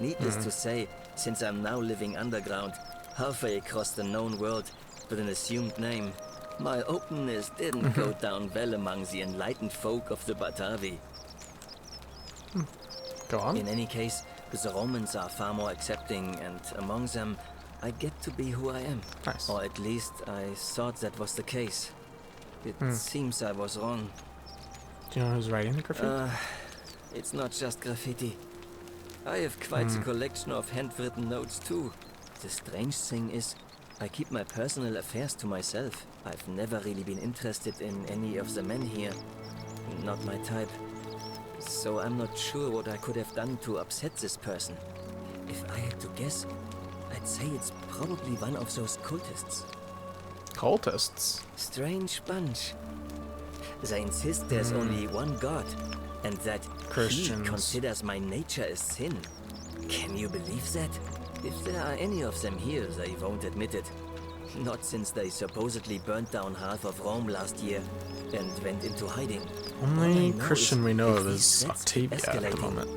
Needless to say, since I'm now living underground, halfway across the known world, with an assumed name, my openness didn't go down well among the enlightened folk of the Batavi. Go on. In any case, the Romans are far more accepting, and among them, I get to be who I am. Nice. Or at least I thought that was the case. It seems I was wrong. Do you know who's writing the graffiti? It's not just graffiti. I have quite a collection of handwritten notes too. The strange thing is, I keep my personal affairs to myself. I've never really been interested in any of the men here. Not my type. So I'm not sure what I could have done to upset this person. If I had to guess, I'd say it's probably one of those cultists. Cultists. Strange bunch. They insist there's only one God, and that Christians. he considers my nature a sin. Can you believe that? If there are any of them here, they won't admit it. Not since they supposedly burnt down half of Rome last year and went into hiding. All I Only know Christian is we know that of these is threats Octavia keep at the escalating. moment.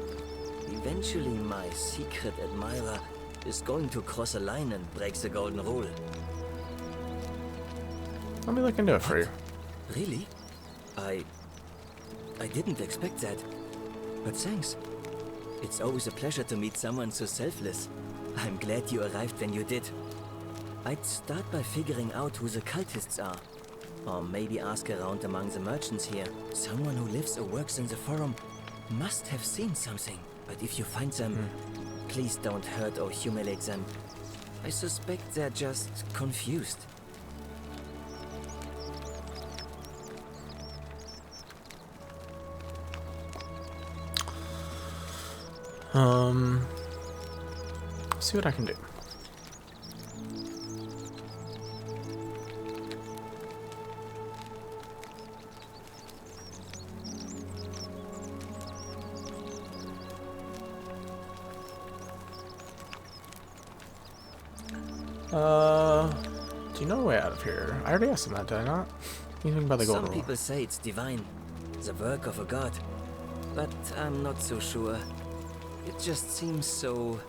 Eventually, my secret admirer is going to cross a line and break the golden rule. Let me look into it for you. Really? I didn't expect that. But thanks. It's always a pleasure to meet someone so selfless. I'm glad you arrived when you did. I'd start by figuring out who the cultists are. Or maybe ask around among the merchants here. Someone who lives or works in the forum must have seen something. But if you find them, please don't hurt or humiliate them. I suspect they're just confused. Let's see what I can do. Do you know a way out of here? I already asked him that, did I not? Anything about the golden Some rule? people say it's divine, the work of a god. But I'm not so sure. It just seems so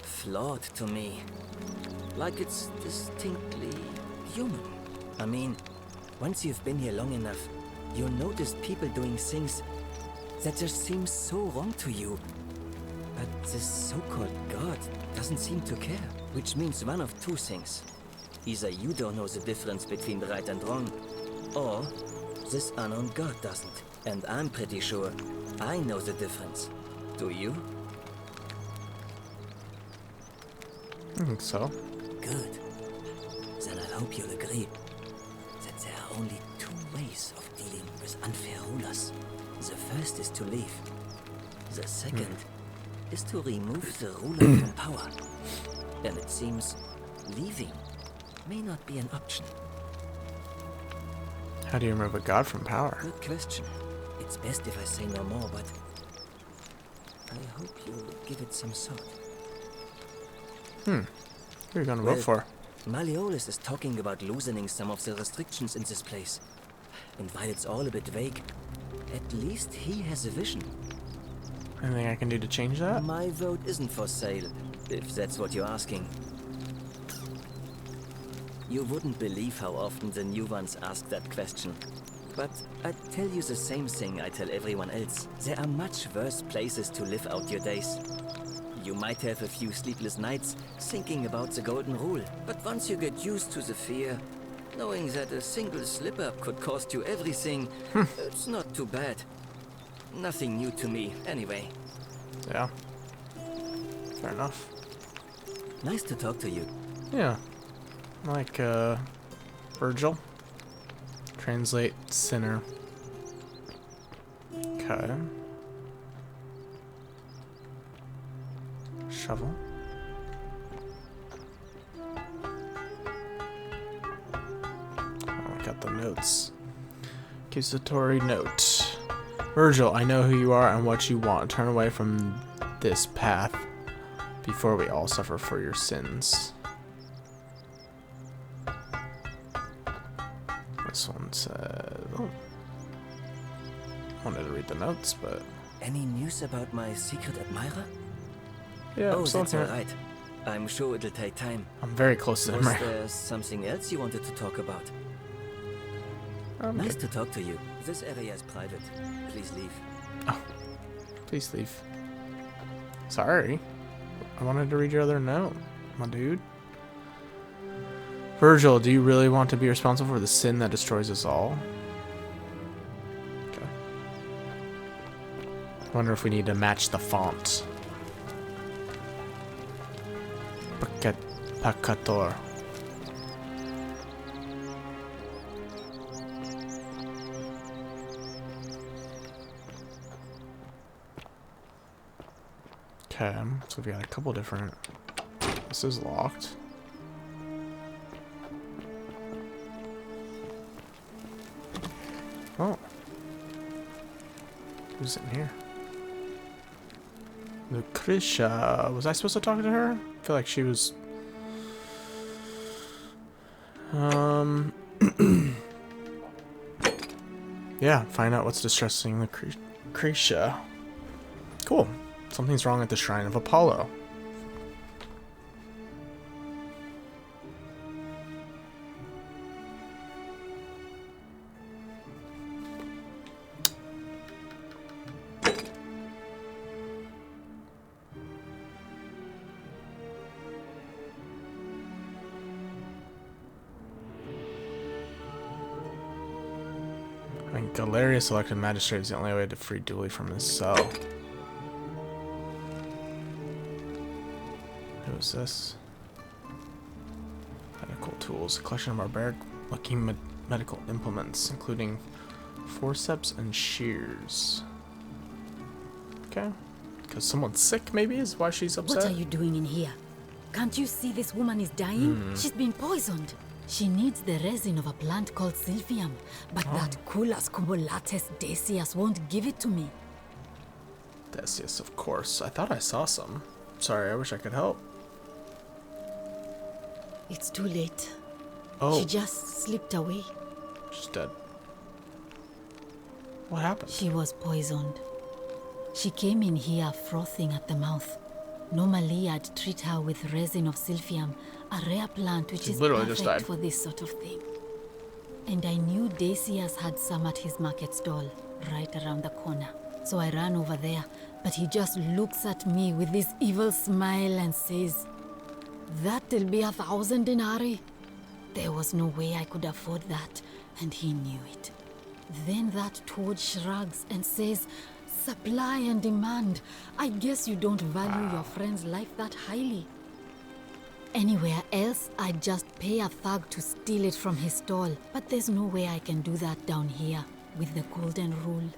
flawed to me. Like it's distinctly human. I mean, once you've been here long enough, you'll notice people doing things that just seem so wrong to you. But this so-called god doesn't seem to care. Which means one of two things. Either you don't know the difference between right and wrong, or this unknown god doesn't. And I'm pretty sure I know the difference. Do you? I think so. Good. Then I hope you'll agree that there are only two ways of dealing with unfair rulers. The first is to leave. The second is to remove the ruler from power. And it seems leaving may not be an option. How do you remove a god from power? Good question. It's best if I say no more, but I hope you'll give it some thought. Who are you gonna Well, vote for? Malleolus is talking about loosening some of the restrictions in this place. And while it's all a bit vague, at least he has a vision. Anything I can do to change that? My vote isn't for sale, if that's what you're asking. You wouldn't believe how often the new ones ask that question. But I'd tell you the same thing I tell everyone else. There are much worse places to live out your days. You might have a few sleepless nights thinking about the golden rule, but once you get used to the fear, knowing that a single slip-up could cost you everything, it's not too bad. Nothing new to me, anyway. Yeah. Fair enough. Nice to talk to you. Yeah. Like, Virgil. Translate sinner. Okay. Shovel. Oh, I got the notes. Accusatory note. Virgil, I know who you are and what you want. Turn away from this path before we all suffer for your sins. This one says... Oh. Wanted to read the notes, but... Any news about my secret admirer? Yeah, Oh, I'm still that's here. alright. I'm sure it'll take time. I'm very close to him Was right there something else you wanted to talk about? now. Nice to talk to you. This area is private. Please leave. Please leave. Sorry. I wanted to read your other note, my dude. Virgil, do you really want to be responsible for the sin that destroys us all? Okay. I wonder if we need to match the font. Pakator. Okay, so we got a couple different... This is locked. Oh. Who's in here? Lucretia. Was I supposed to talk to her? I feel like she was... Yeah, find out what's distressing Lucretia. Cool. Something's wrong at the Shrine of Apollo. I think Galerius elected magistrate is the only way to free Dooley from his cell. Who is this? Medical tools. A collection of barbaric looking medical implements, including forceps and shears. Okay. Because someone's sick, maybe, is why she's upset. What are you doing in here? Can't you see this woman is dying? She's been poisoned. She needs the resin of a plant called Silphium, but that Culas cumulatus Decius won't give it to me. Decius, of course. I thought I saw some. Sorry, I wish I could help. It's too late. Oh, She just slipped away. she's dead. What happened? She was poisoned. She came in here frothing at the mouth. Normally, I'd treat her with resin of Silphium, a rare plant which She is literally just perfect died. for this sort of thing. And I knew Decius had some at his market stall, right around the corner. So I ran over there, but he just looks at me with this evil smile and says, "That'll be 1,000 denarii." There was no way I could afford that, and he knew it. Then that toad shrugs and says, Supply and demand. I guess you don't value your friend's life that highly. Anywhere else, I'd just pay a thug to steal it from his stall. But there's no way I can do that down here with the golden rule.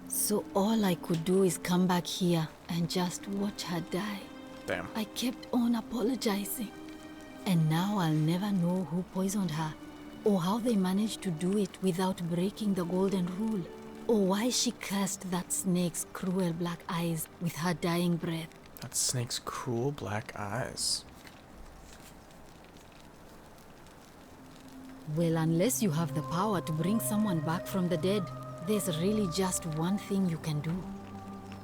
So all I could do is come back here and just watch her die. Damn. I kept on apologizing. And now I'll never know who poisoned her, or how they managed to do it without breaking the golden rule, or why she cursed that snake's cruel black eyes with her dying breath. That snake's cruel black eyes. Well, unless you have the power to bring someone back from the dead, there's really just one thing you can do.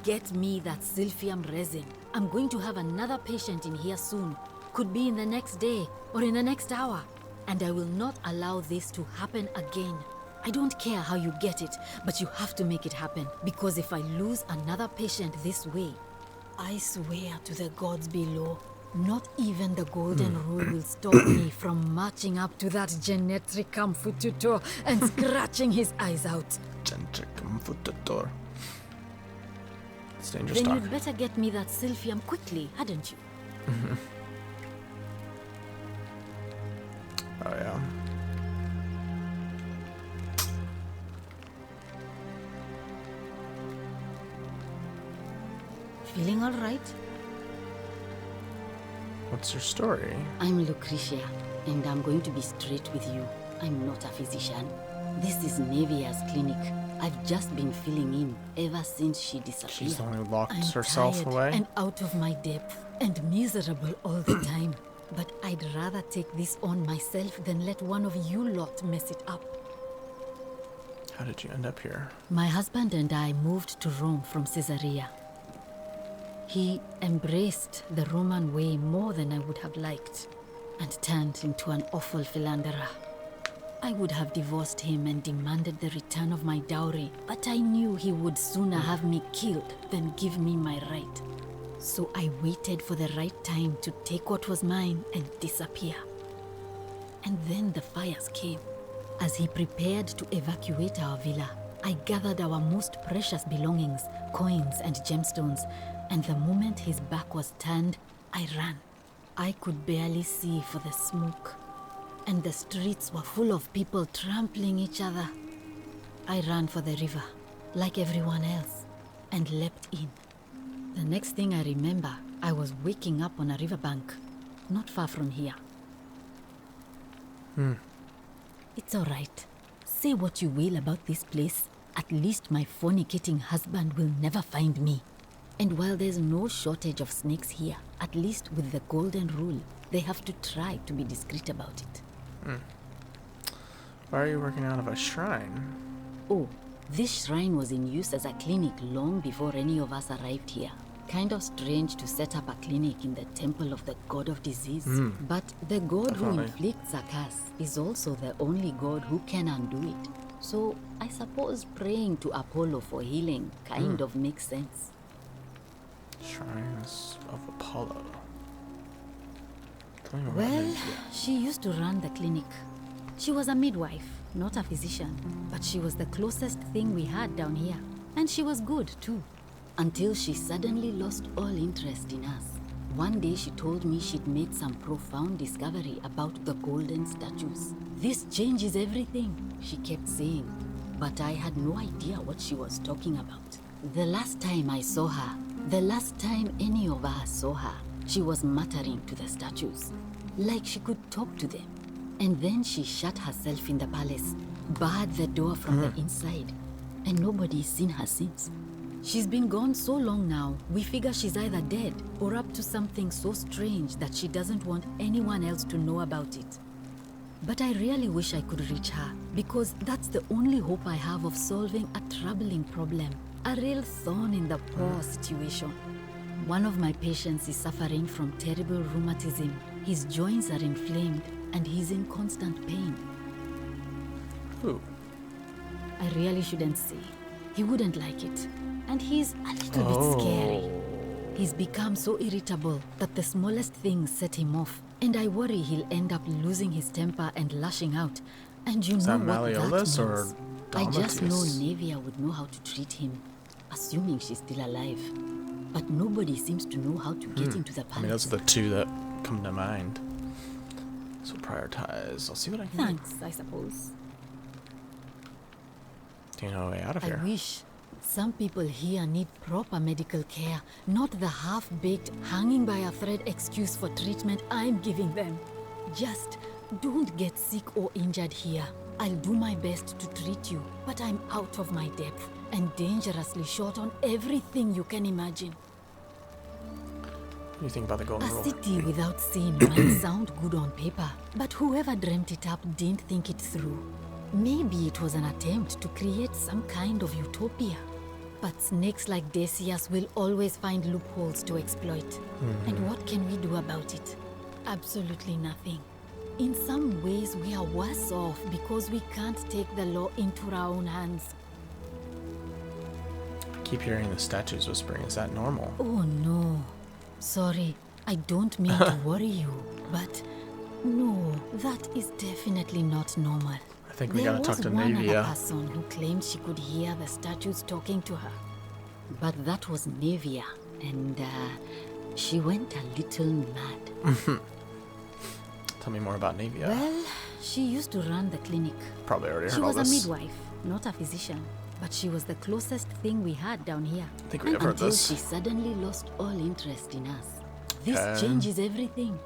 Get me that silphium resin. I'm going to have another patient in here soon. Could be in the next day or in the next hour. And I will not allow this to happen again. I don't care how you get it, but you have to make it happen. Because if I lose another patient this way, I swear to the gods below, not even the golden rule will stop me from marching up to that Genetricum Fututor and scratching his eyes out. Genetricum Fututor. It's dangerous Then talk. you'd better get me that silphium quickly, hadn't you? Oh yeah. Feeling all right? What's your story? I'm Lucretia, and I'm going to be straight with you. I'm not a physician. This is Nevia's clinic. I've just been filling in ever since she disappeared. She's the one who locked I'm herself tired away. and out of my depth and miserable all the time. But I'd rather take this on myself than let one of you lot mess it up. How did you end up here? My husband and I moved to Rome from Caesarea. He embraced the Roman way more than I would have liked and turned into an awful philanderer. I would have divorced him and demanded the return of my dowry, but I knew he would sooner have me killed than give me my right. So I waited for the right time to take what was mine and disappear. And then the fires came. As he prepared to evacuate our villa, I gathered our most precious belongings, coins and gemstones, and the moment his back was turned, I ran. I could barely see for the smoke, and the streets were full of people trampling each other. I ran for the river, like everyone else, and leapt in. The next thing I remember, I was waking up on a riverbank, not far from here. It's all right. Say what you will about this place. At least my fornicating husband will never find me. And while there's no shortage of snakes here, at least with the golden rule, they have to try to be discreet about it. Why are you working out of a shrine? Oh, this shrine was in use as a clinic long before any of us arrived here. Kind of strange to set up a clinic in the temple of the god of disease. But the god who Definitely. inflicts a curse is also the only god who can undo it. So I suppose praying to Apollo for healing kind of makes sense. Shrines of Apollo. Tell me more about Well, these. she used to run the clinic. She was a midwife, not a physician, but she was the closest thing we had down here. And she was good, too. Until she suddenly lost all interest in us. One day she told me she'd made some profound discovery about the golden statues. This changes everything, she kept saying. But I had no idea what she was talking about. The last time I saw her, the last time any of us saw her, she was muttering to the statues, like she could talk to them. And then she shut herself in the palace, barred the door from the inside, and nobody's seen her since. She's been gone so long now, we figure she's either dead or up to something so strange that she doesn't want anyone else to know about it. But I really wish I could reach her, because that's the only hope I have of solving a troubling problem, a real thorn in the paw situation. One of my patients is suffering from terrible rheumatism. His joints are inflamed and he's in constant pain. Ooh. I really shouldn't say. He wouldn't like it. And he's a little bit scary. He's become so irritable that the smallest things set him off. And I worry he'll end up losing his temper and lashing out. And you Is know that what that Malleolus means. or I just know Domitius? Nevia would know how to treat him. assuming she's still alive. But nobody seems to know how to get into the palace. I mean, those are the two that come to mind. So prioritize. I'll see what I can Thanks, I suppose. do. You know a way out of I here. wish. Some people here need proper medical care, not the half-baked, hanging by a thread excuse for treatment I'm giving them. Just don't get sick or injured here. I'll do my best to treat you, but I'm out of my depth and dangerously short on everything you can imagine. What do you think about the golden A rule? city without sin might sound good on paper, but whoever dreamt it up didn't think it through. Maybe it was an attempt to create some kind of utopia. But snakes like Decius will always find loopholes to exploit. And what can we do about it? Absolutely nothing. In some ways, we are worse off because we can't take the law into our own hands. I keep hearing the statues whispering. Is that normal? Oh no. Sorry, I don't mean to worry you, but no, that is definitely not normal. I think we gotta talk to There was one other Navia. person who claimed she could hear the statues talking to her. But that was Navia, and she went a little mad. Tell me more about Navia. Well, she used to run the clinic. Probably already She heard all was a this. midwife, not a physician. But she was the closest thing we had down here. I think we have heard Until this. she suddenly lost all interest in us. This Okay. changes everything.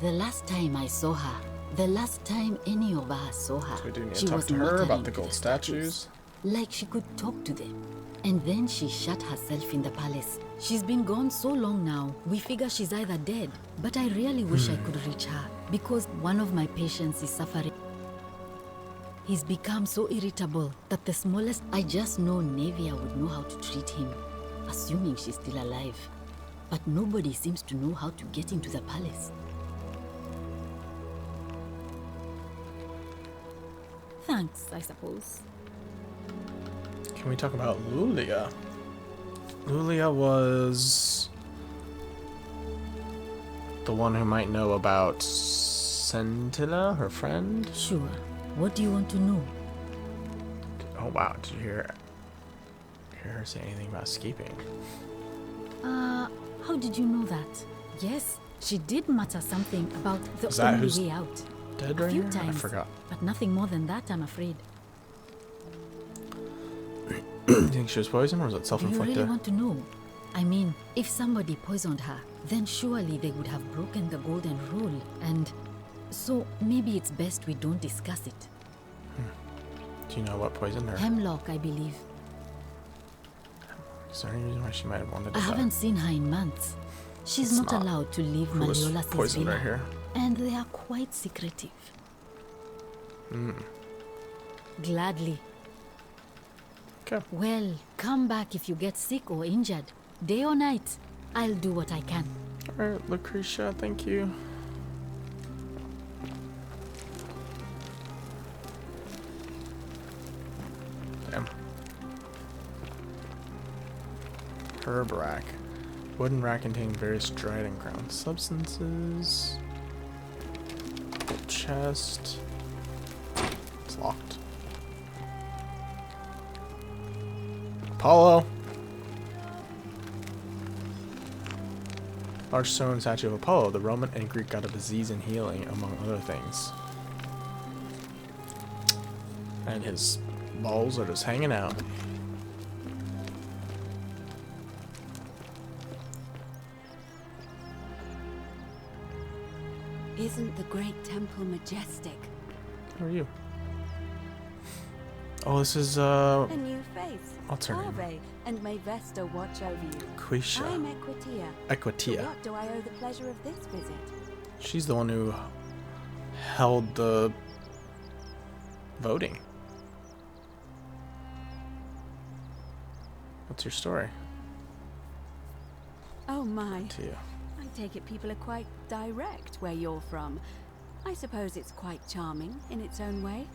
The last time I saw her, the last time any of us saw her, So we do need to she talk was to her about muttering the to gold statues. like she could talk to them. And then she shut herself in the palace. She's been gone so long now, we figure she's either dead. But I really wish I could reach her, because one of my patients is suffering. He's become so irritable that the smallest... I just know Navia would know how to treat him, assuming she's still alive. But nobody seems to know how to get into the palace. Thanks, I suppose. Can we talk about Lulia? Lulia was the one who might know about Scintilla, her friend. Sure. What do you want to know? Oh wow, did you hear her say anything about escaping? How did you know that? Yes, she did mutter something about the Is that only who's way out. Dead A right few here? times. I forgot. But nothing more than that, I'm afraid. Do you think she was poisoned or was it Do you self-inflicted? really want to know? I mean, if somebody poisoned her, then surely they would have broken the golden rule, and so maybe it's best we don't discuss it. Do you know what poisoned her? Hemlock, I believe. Is there any reason why she might have wanted to I die? haven't seen her in months. She's It's not not allowed to leave Who was Maliolas' poisoned villa, right here? and they are quite secretive. Hmm. Gladly. Okay. Well, come back if you get sick or injured. Day or night, I'll do what I can. Alright, Lucretia, thank you. Damn. Herb rack. Wooden rack containing various dried and ground substances. Gold chest. It's locked. Apollo! Large stone statue of Apollo, the Roman and Greek god of disease and healing, among other things. And his balls are just hanging out. Isn't the great temple majestic? Who are you? Oh, this is, A new face. what's her name? Harvey, and may Vesta watch over you. Quisha. I'm Equitia. Equitia. To what do I owe the pleasure of this visit? She's the one who held the voting. What's your story? Oh my. To you. I take it people are quite direct where you're from. I suppose it's quite charming in its own way.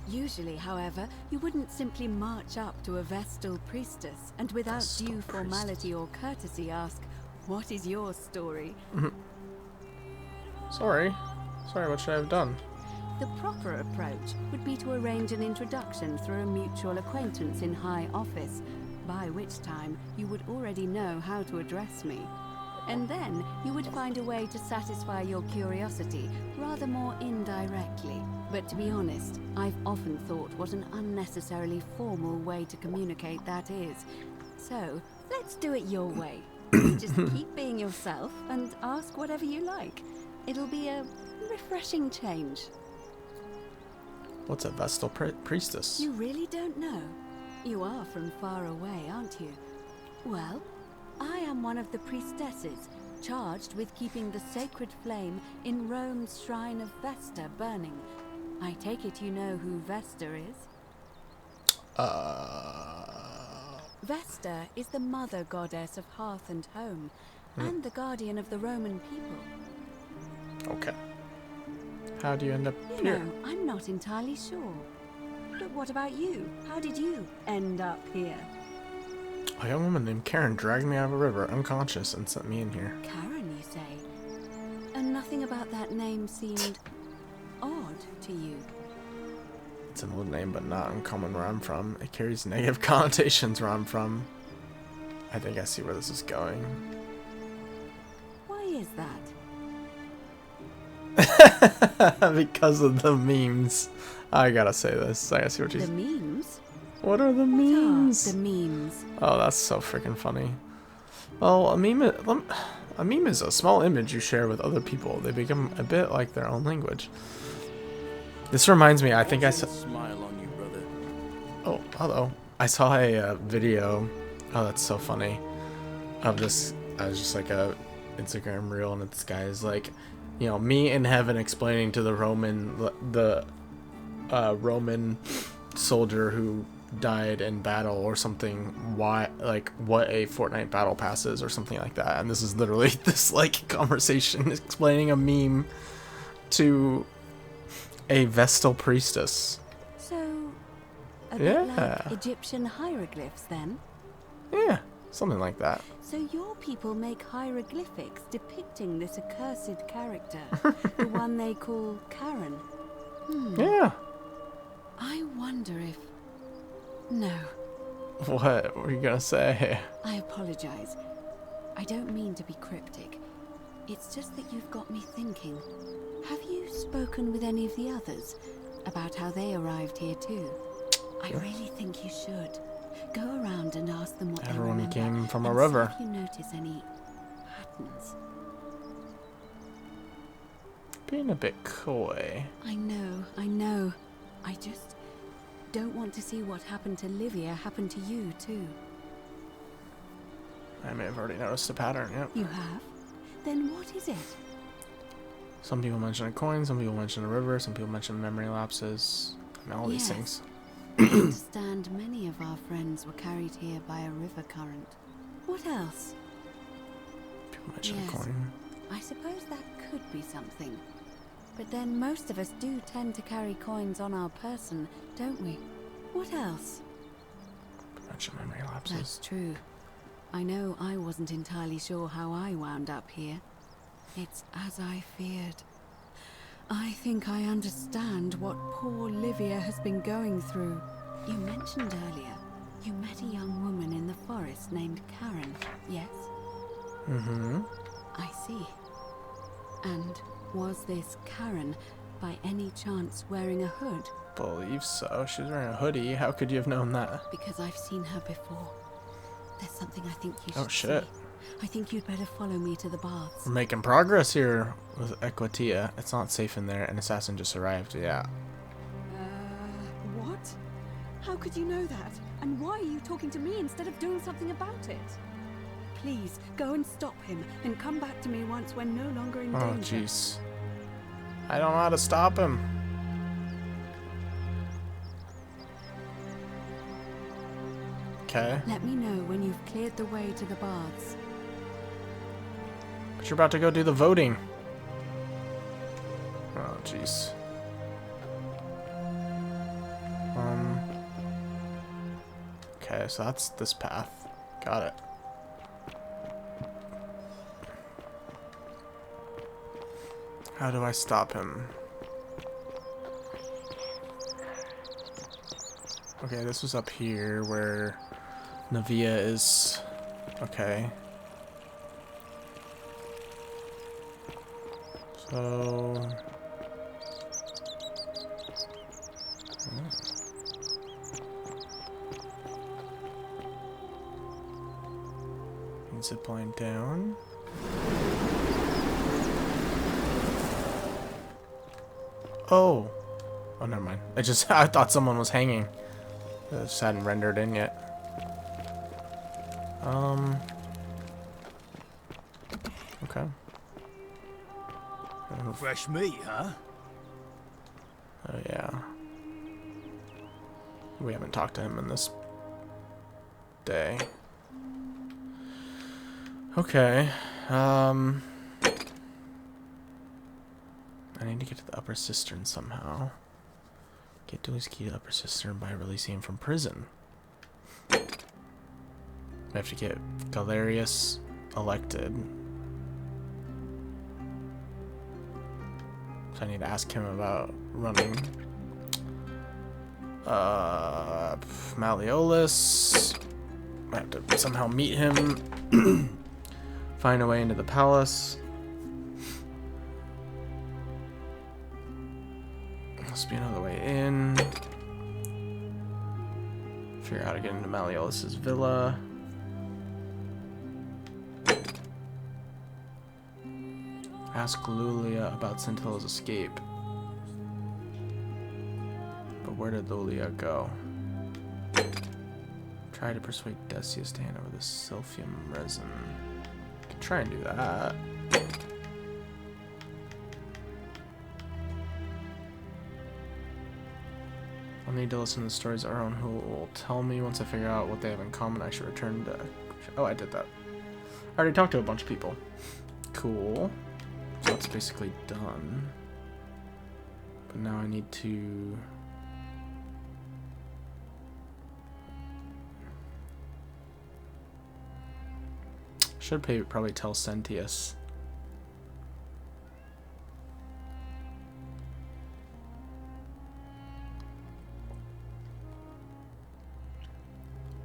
Usually, however, you wouldn't simply march up to a Vestal priestess and without Vestal due formality or courtesy ask, "What is your story?" Sorry, what should I have done? The proper approach would be to arrange an introduction through a mutual acquaintance in high office, by which time you would already know how to address me. And then you would find a way to satisfy your curiosity rather more indirectly. But to be honest, I've often thought what an unnecessarily formal way to communicate that is. So, let's do it your way. Just keep being yourself and ask whatever you like. It'll be a refreshing change. What's a Vestal priestess? You really don't know? You are from far away, aren't you? Well, I am one of the priestesses, charged with keeping the sacred flame in Rome's shrine of Vesta burning. I take it you know who Vesta is? Vesta is the mother goddess of hearth and home, and the guardian of the Roman people. Okay. How do you end up You here? know, I'm not entirely sure. But what about you? How did you end up here? A young woman named Karen dragged me out of a river unconscious and sent me in here. Karen, you say? And nothing about that name seemed odd to you? It's an old name, but not uncommon where I'm from. It carries negative connotations where I'm from. I think I see where this is going. Why is that? Because of the memes. I gotta say this. I gotta see what The she's... memes? What are the What memes? are the memes? Oh, that's so freaking funny. Well, a meme is a small image you share with other people. They become a bit like their own language. This reminds me, I think I saw... Smile on you, brother. Oh, hello. I saw a video. Oh, that's so funny. Of this, just like a Instagram reel, and this guy is like, you know, me in heaven explaining to the Roman soldier who died in battle or something, why, like, what a Fortnite battle pass is or something like that. And this is literally this like conversation explaining a meme to a Vestal priestess. So, a bit Yeah. like Egyptian hieroglyphs then? Yeah, something like that. So your people make hieroglyphics depicting this accursed character, the one they call Karen. Yeah. I wonder if... No, What were you gonna say? I apologize. I don't mean to be cryptic. It's just that you've got me thinking. Have you spoken with any of the others about how they arrived here too? I really think you should. Go around and ask them what Everyone they remember. came from a and river. See if you notice any patterns. Being a bit coy. I know. I just don't want to see what happened to Livia happen to you too. I may have already noticed a pattern, yep. You have? Then what is it? Some people mention a coin, some people mention a river, some people mention memory lapses, and all these Yes. things. I understand many of our friends were carried here by a river current. What else? People mention Yes. a coin. I suppose that could be something. But then most of us do tend to carry coins on our person, don't we? What else? People mention memory lapses. That's true. I know I wasn't entirely sure how I wound up here. It's as I feared. I think I understand what poor Livia has been going through. You mentioned earlier you met a young woman in the forest named Karen, yes? Mm-hmm. I see. And was this Karen by any chance wearing a hood? Believe so. She was wearing a hoodie. How could you have known that? Because I've seen her before. There's something I think you should Oh, shit. see. I think you'd better follow me to the baths. We're making progress here with Equitia. It's not safe in there. An assassin just arrived. Yeah. What? How could you know that? And why are you talking to me instead of doing something about it? Please, go and stop him, and come back to me once we're no longer in Oh, danger. jeez. I don't know how to stop him. Okay. Let me know when you've cleared the way to the baths. But you're about to go do the voting. Oh, jeez. Okay, so that's this path. Got it. How do I stop him? Okay, this was up here where Navia is... okay. So... Zip line down. Oh! Oh, never mind. I thought someone was hanging. It just hadn't rendered in yet. Okay. Fresh meat, huh? Oh, yeah. We haven't talked to him in this day. Okay. I need to get to the upper cistern somehow. Get to his key to the upper cistern by releasing him from prison. We have to get Galerius elected. So I need to ask him about running. Malleolus. I have to somehow meet him. Find a way into the palace. Must be another way in. Figure out how to get into Malleolus's villa. Ask Lulia about Scintilla's escape. But where did Lulia go? Try to persuade Decius to hand over the Silphium resin. Could try and do that. I'll need to listen to the stories of our own who will tell me once I figure out what they have in common. I should return to... Oh, I did that. I already talked to a bunch of people. Cool. So that's basically done. But now I need to... Should probably tell Sentius.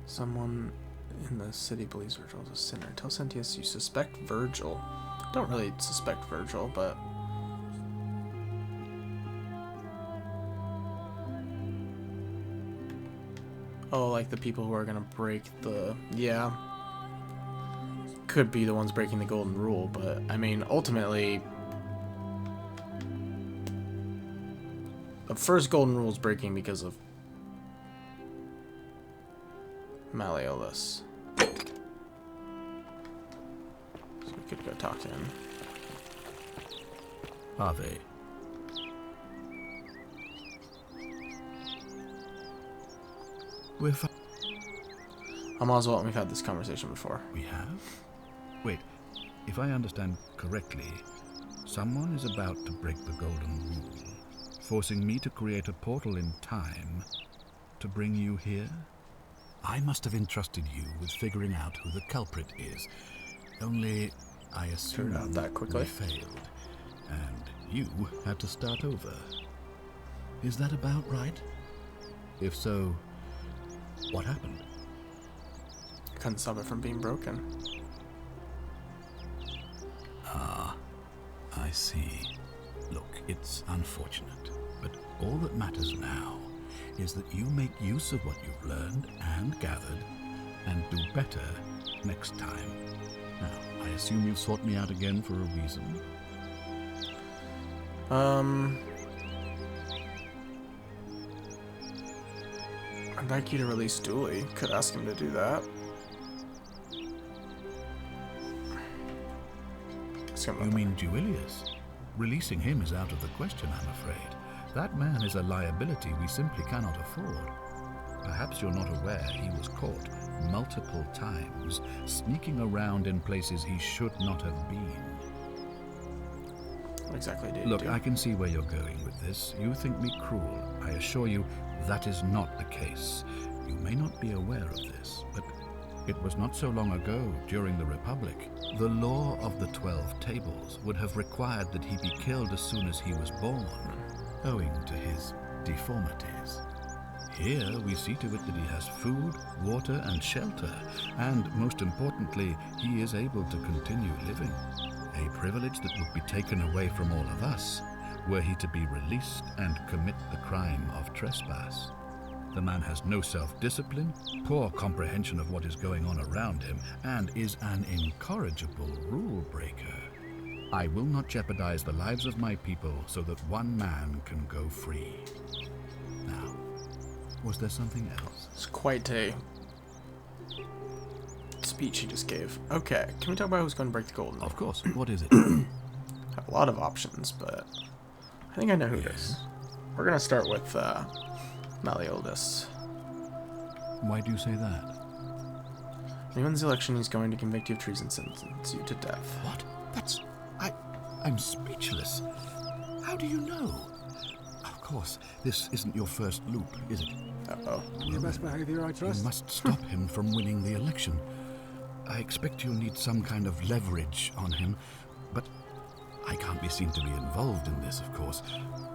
Someone in the city believes Virgil's a sinner. Tell Sentius you suspect Virgil. Don't really suspect Virgil, but... Oh, like the people who are gonna break the... Yeah. Could be the ones breaking the golden rule, but I mean, ultimately, the first golden rule is breaking because of Malleolus. So we could go talk to him. Are they? I'm Oswald, and we've had this conversation before. We have? Wait, if I understand correctly, someone is about to break the golden rule, forcing me to create a portal in time to bring you here? I must have entrusted you with figuring out who the culprit is. Only, I assume Turned out that quickly. we failed, and you had to start over. Is that about right? If so, what happened? Couldn't stop it from being broken. Ah, I see. Look, it's unfortunate, but all that matters now is that you make use of what you've learned and gathered and do better next time. Now, I assume you've sought me out again for a reason? I'd like you to release Dooley. Could ask him to do that. You mean Duilius? Releasing him is out of the question, I'm afraid. That man is a liability we simply cannot afford. Perhaps you're not aware he was caught multiple times, sneaking around in places he should not have been. What exactly did Look, you do? I can see where you're going with this. You think me cruel. I assure you that is not the case. You may not be aware of this, but it was not so long ago, during the Republic, the law of the 12 Tables would have required that he be killed as soon as he was born, owing to his deformities. Here we see to it that he has food, water, and shelter, and most importantly, he is able to continue living. A privilege that would be taken away from all of us were he to be released and commit the crime of trespass. The man has no self-discipline, poor comprehension of what is going on around him, and is an incorrigible rule breaker. I will not jeopardize the lives of my people so that one man can go free. Now, was there something else? It's quite a speech he just gave. Okay, can we talk about who's going to break the golden rule? Of course. What is it? I have a lot of options, but I think I know who it is. We're going to start with Malleolus. Why do you say that? When he wins the election, he's going to convict you of treason and sentence you to death. What? I'm speechless. How do you know? Of course, this isn't your first loop, is it? Uh-oh. Your best behavior, I trust. You must stop him from winning the election. I expect you'll need some kind of leverage on him, but I can't be seen to be involved in this, of course,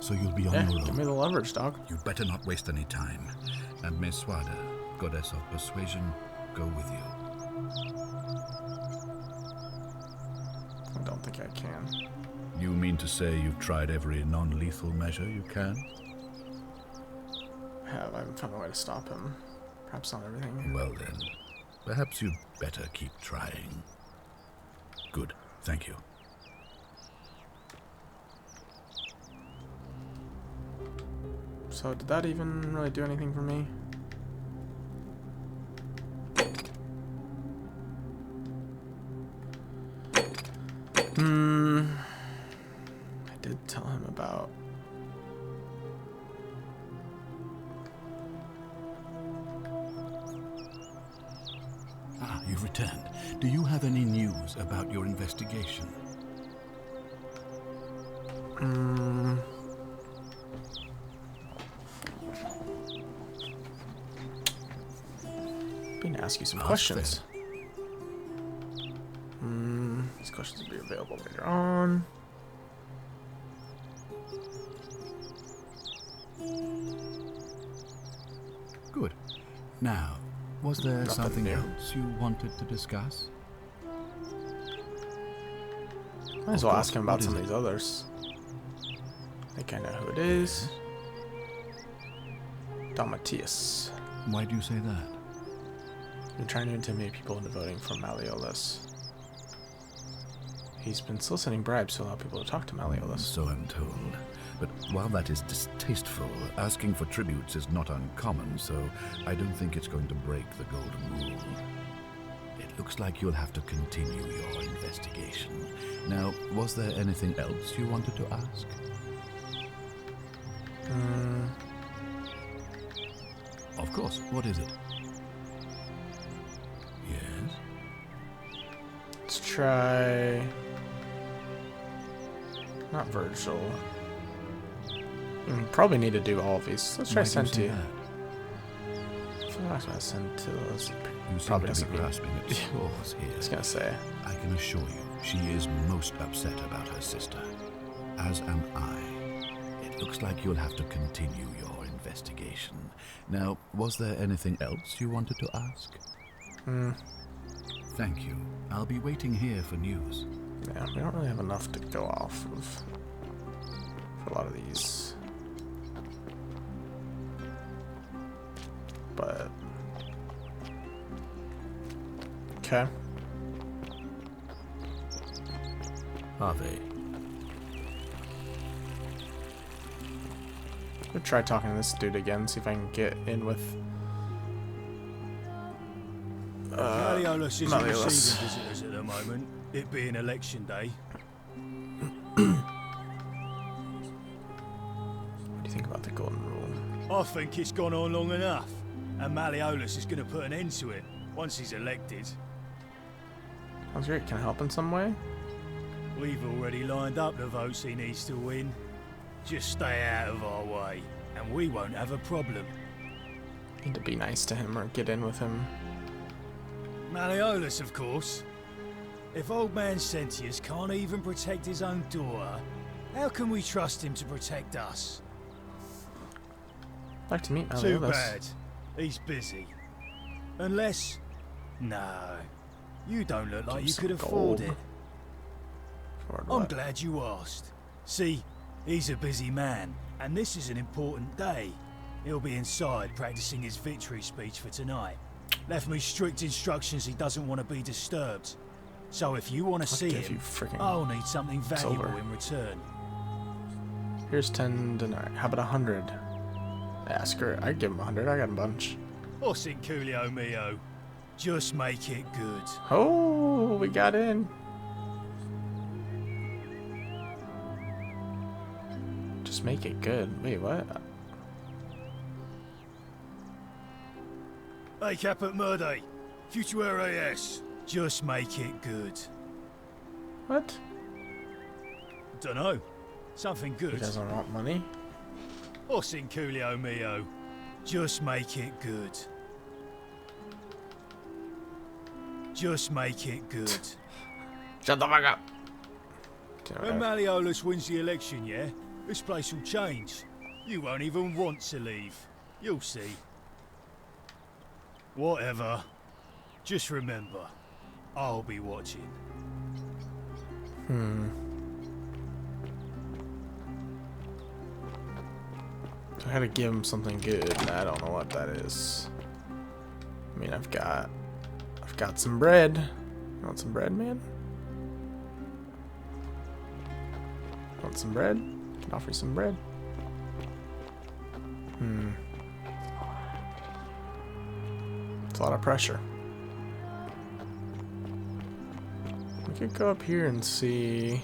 so you'll be on your own. Give me the leverage, dog. You'd better not waste any time. And Meswada, goddess of persuasion, go with you. I don't think I can. You mean to say you've tried every non-lethal measure you can? I haven't found a way to stop him. Perhaps not everything. Well then, perhaps you'd better keep trying. Good, thank you. So did that even really do anything for me? I did tell him about... Ah, you've returned. Do you have any news about your investigation? I'm gonna ask you some questions. These questions will be available later on. Good. Now, was there Nothing something new. else you wanted to discuss? Might as well Of ask him course. about What some is of these others. I think I know who it is. Domitius. Why do you say that? Been trying to intimidate people into voting for Malleolus. He's been soliciting bribes to allow people to talk to Malleolus. So I'm told. But while that is distasteful, asking for tributes is not uncommon, so I don't think it's going to break the golden rule. It looks like you'll have to continue your investigation. Now, was there anything else you wanted to ask? Of course. What is it? Yes? Let's try... Not Virgil. Probably need to do all of these. Let's try Why do you say Senti. that? I feel like I sent to those. You seem Probably to be doesn't mean- grasping at straws here. I was gonna say. I can assure you, she is most upset about her sister. As am I. It looks like you'll have to continue your investigation. Now, was there anything else you wanted to ask? Thank you. I'll be waiting here for news. Yeah, we don't really have enough to go off of for a lot of these. But okay. Harvey. I'll try talking to this dude again, see if I can get in with Malleolus isn't Malleolus. receiving visitors at the moment, it being election day. What do you think about the golden rule? I think it's gone on long enough, and Malleolus is going to put an end to it once he's elected. Sounds great. Can I help in some way? We've already lined up the votes he needs to win. Just stay out of our way, and we won't have a problem. Need to be nice to him or get in with him. Malleolus, of course. If old man Sentius can't even protect his own daughter, how can we trust him to protect us? Like to meet Too Malleolus. bad. He's busy. Unless... No. You don't look like you Some could afford gold. it. Afford I'm what? glad you asked. See, he's a busy man, and this is an important day. He'll be inside practicing his victory speech for tonight. Left me strict instructions he doesn't want to be disturbed. So if you want to see give him, you freaking I'll need something valuable silver. in return. Here's 10 denarii. How about 100? Yeah, screw it. I'd give him 100. I got a bunch. Or Sinculio mio. Just make it good. Oh, we got in. Just make it good. Wait, what? Hey, Caput Murde. Futuere es. Just make it good. What? Dunno. Something He good. doesn't want money? Or Sinculio mio. Just make it good. Just make it good. Shut the fuck up. When Malleolus wins the election, yeah? This place will change. You won't even want to leave. You'll see. Whatever. Just remember, I'll be watching. I had to give him something good, and I don't know what that is. I mean, I've got some bread. You want some bread, man? Want some bread? Can offer you some bread. It's a lot of pressure. We could go up here and see.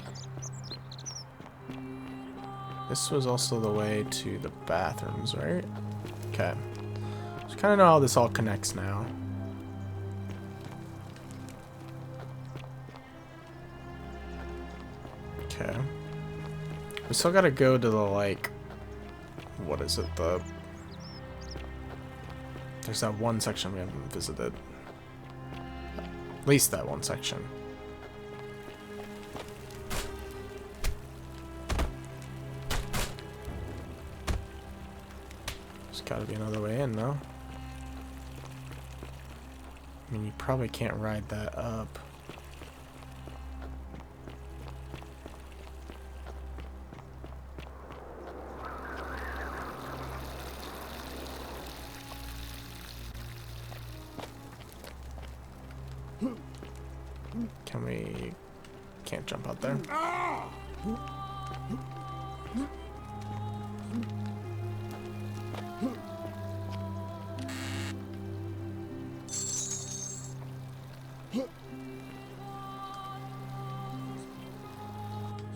This was also the way to the bathrooms, right? Okay. So kind of know how this all connects now. Okay. We still gotta go to the, like, what is it, there's that one section we haven't visited. At least that one section. There's gotta be another way in, no? I mean, you probably can't ride that up. Can we... Can't jump out there. How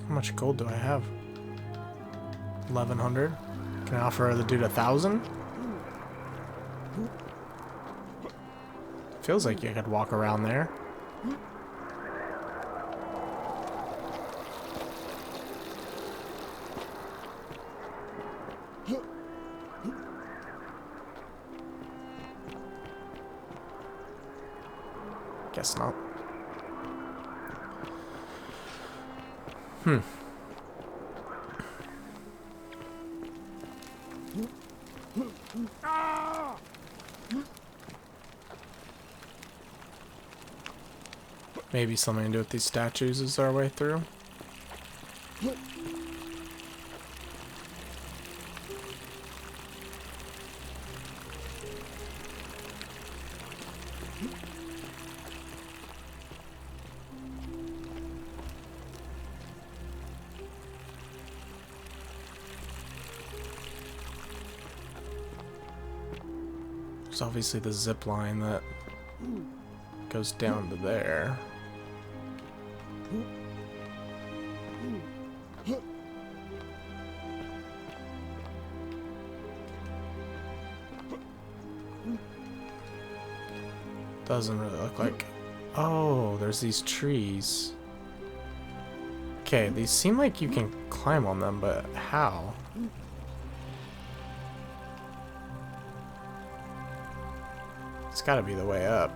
much gold do I have? 1,100. Can I offer the dude 1,000? Feels like you could walk around there. Guess not. Maybe something to do with these statues is our way through. There's obviously the zip line that goes down to there. Doesn't really look like... Oh, there's these trees. Okay, these seem like you can climb on them, but how? It's gotta be the way up.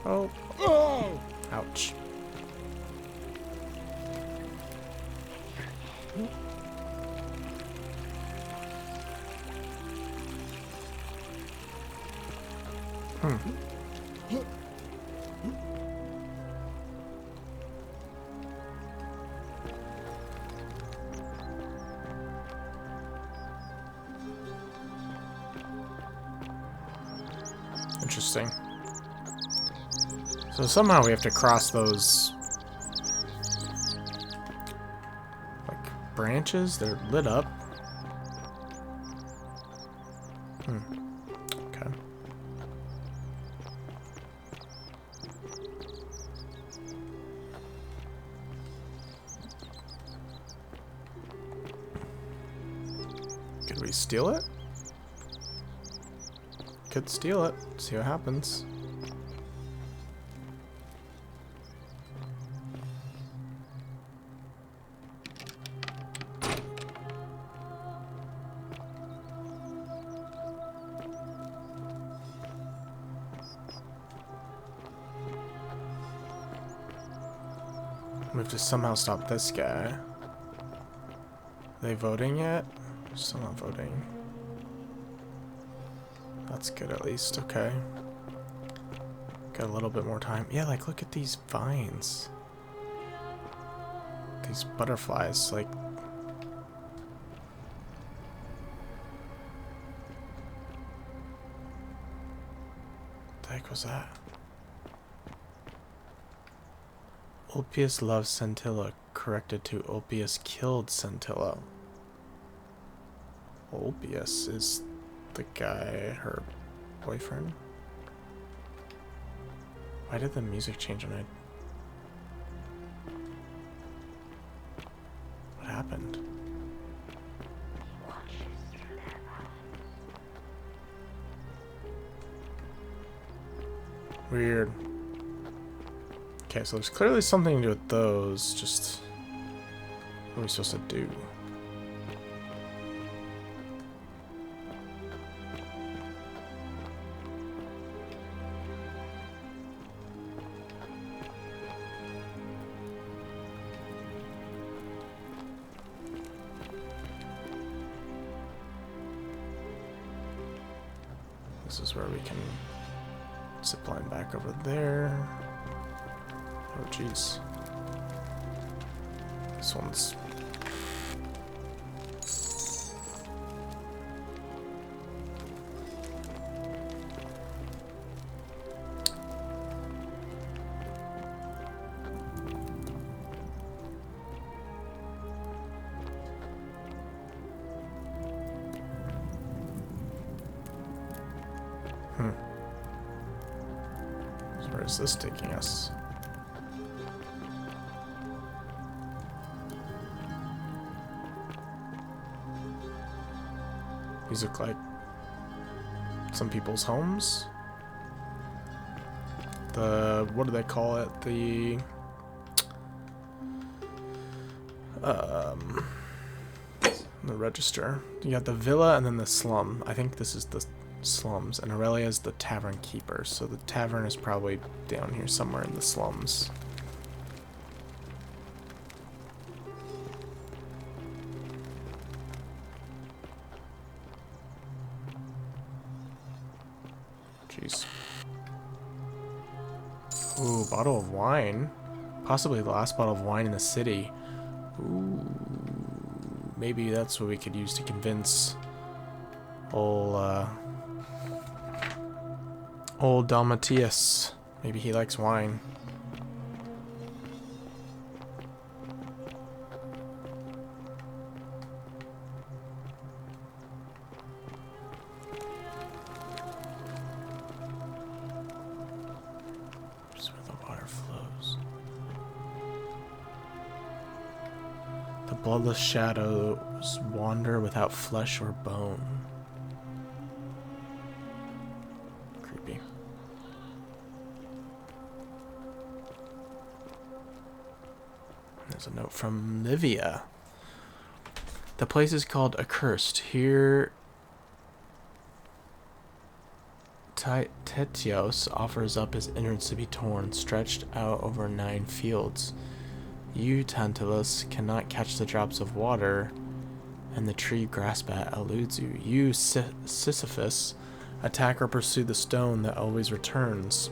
Oh. Ouch. Interesting. So somehow we have to cross those like branches. They're lit up. Okay. Could we steal it? Could steal it. See what happens. We have to somehow stop this guy. Are they voting yet? Still not voting. That's good at least, okay. Got a little bit more time. Yeah, like look at these vines. These butterflies, like... What the heck was that? Ulpius loves Scintilla, corrected to Ulpius killed Scintilla. Ulpius is the guy, her boyfriend? Why did the music change when I... What happened? Weird. Okay, so there's clearly something to do with those, just... What are we supposed to do? This is where we can zip line back over there. Oh jeez. This one's... So where is this taking us? These look like some people's homes. What do they call it? The register. You got the villa and then the slum. I think this is the slums, and Aurelia is the tavern keeper. So the tavern is probably down here somewhere in the slums. Jeez. Ooh, bottle of wine. Possibly the last bottle of wine in the city. Ooh. Maybe that's what we could use to convince old Dalmatius. Maybe he likes wine. Just where the water flows. The bloodless shadows wander without flesh or bone. Creepy. There's a note from Livia. The place is called Accursed. Here, Tetios offers up his innards to be torn, stretched out over 9 fields. You, Tantalus, cannot catch the drops of water, and the tree you grasp at eludes you. You, Sisyphus, Attack or pursue the stone that always returns.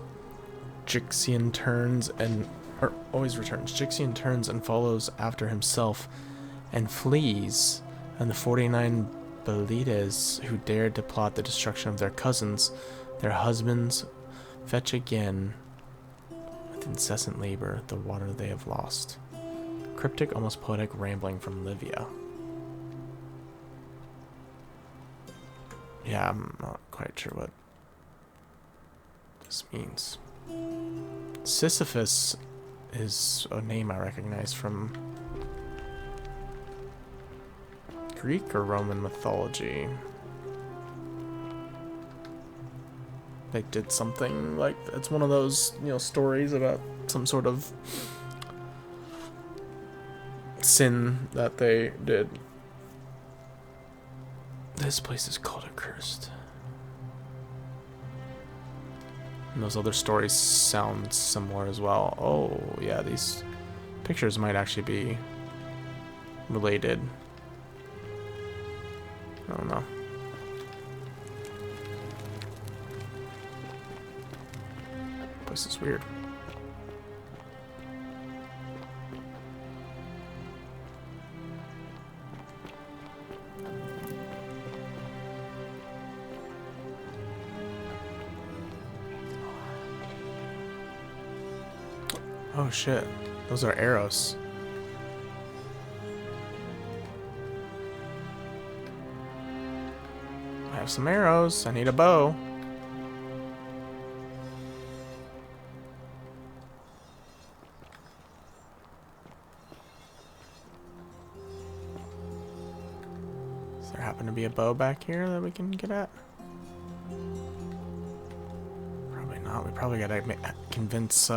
Jixian turns and Jixian turns and follows after himself and flees. And the 49 Belides who dared to plot the destruction of their cousins, their husbands, fetch again with incessant labor the water they have lost. Cryptic, almost poetic rambling from Livia. Yeah, I'm not quite sure what this means. Sisyphus is a name I recognize from Greek or Roman mythology. They did something like, it's one of those, you know, stories about some sort of sin that they did. This place is called Accursed. And those other stories sound similar as well. Oh, yeah, these pictures might actually be related. I don't know. This is weird. Oh shit, those are arrows. I have some arrows, I need a bow. Does there happen to be a bow back here that we can get at? Probably not, we probably gotta convince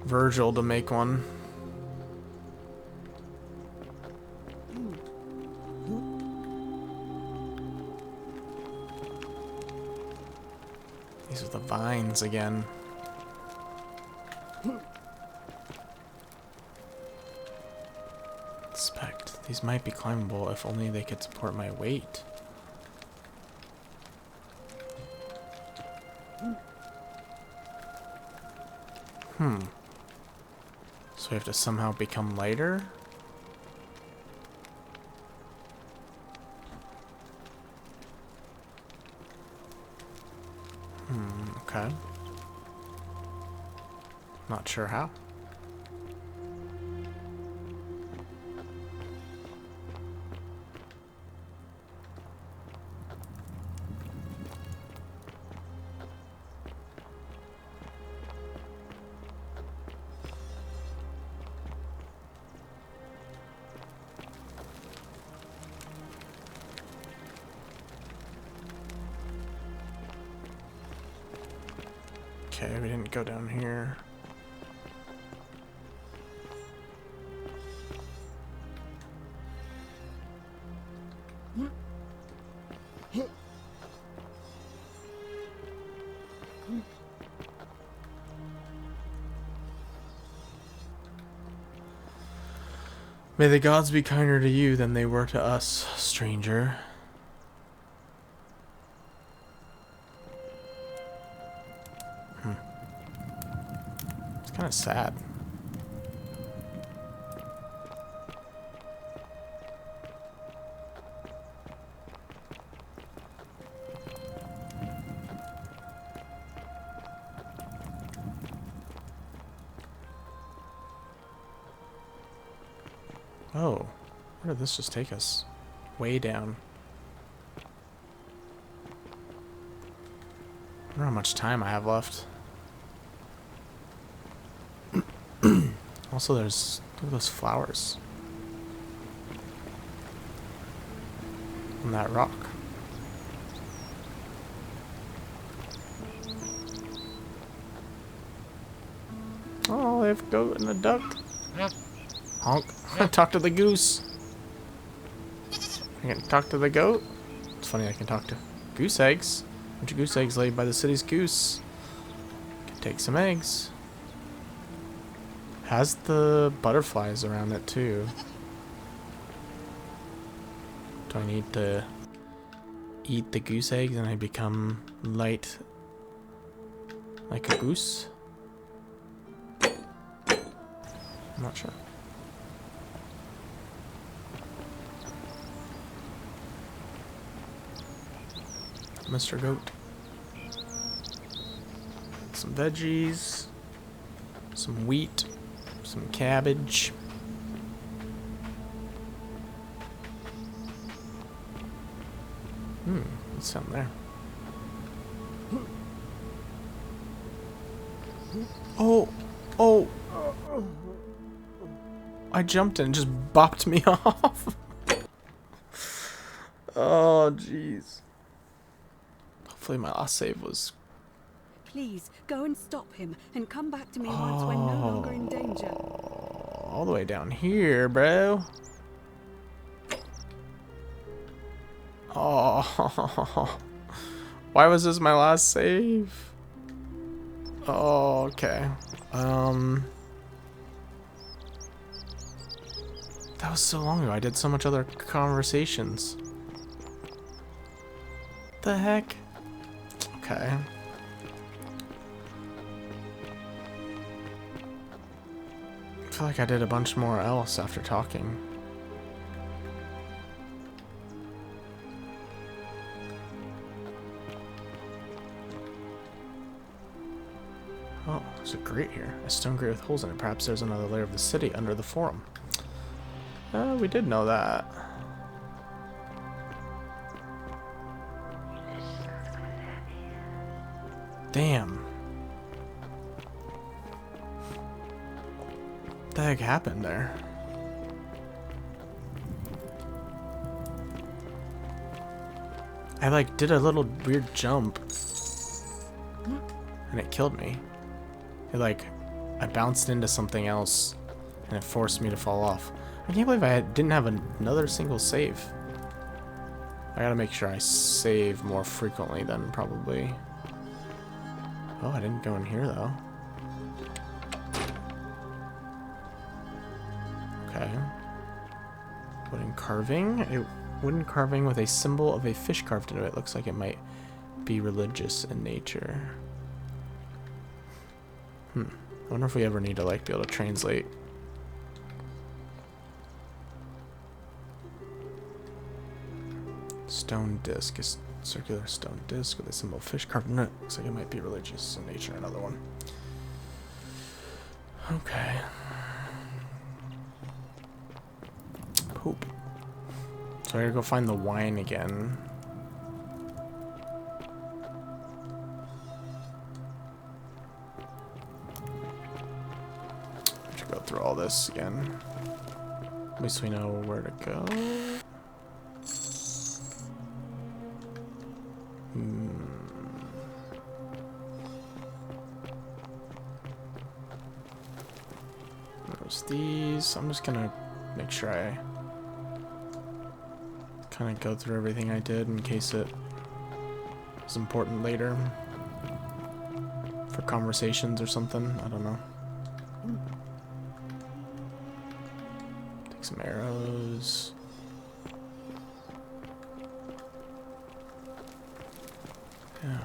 Virgil to make one. These are the vines again. Inspect. These might be climbable if only they could support my weight. So we have to somehow become lighter? Okay. Not sure how. Okay, we didn't go down here. May the gods be kinder to you than they were to us, stranger. It's kind of sad. Oh, where did this just take us? Way down. I wonder how much time I have left. Also, look at those flowers on that rock. Oh, they have a goat and a duck. Honk. Talk to the goose. I can talk to the goat. It's funny I can talk to goose eggs. A bunch of goose eggs laid by the city's goose. Can take some eggs. Has the butterflies around it too. Do I need to eat the goose eggs and I become light like a goose? I'm not sure. Mr. Goat. Some veggies. Some wheat. Some cabbage. What's down there? Oh! Oh! I jumped and it just bopped me off. Oh, jeez. Hopefully my last save was... Please, go and stop him, and come back to me once we're no longer in danger. All the way down here, bro. Oh. Why was this my last save? Oh, okay. That was so long ago. I did so much other conversations. The heck? Okay. I feel like I did a bunch more else after talking. Oh, there's a grate here. A stone grate with holes in it. Perhaps there's another layer of the city under the forum. We did know that. Damn. What the heck happened there? I like did a little weird jump and it killed me. It like I bounced into something else and it forced me to fall off. I can't believe I didn't have another single save. I gotta make sure I save more frequently then probably. Oh, I didn't go in here though. Okay. Wooden carving. Wooden carving with a symbol of a fish carved into it. Looks like it might be religious in nature. I wonder if we ever need to like be able to translate. Stone disc. A circular stone disc with a symbol of fish carved in it. Looks like it might be religious in nature. Another one. Okay. Poop. So I gotta go find the wine again. I should go through all this again. At least we know where to go. There's these. I'm just gonna make sure I kind of go through everything I did in case it is important later for conversations or something. I don't know. Take some arrows. Yeah.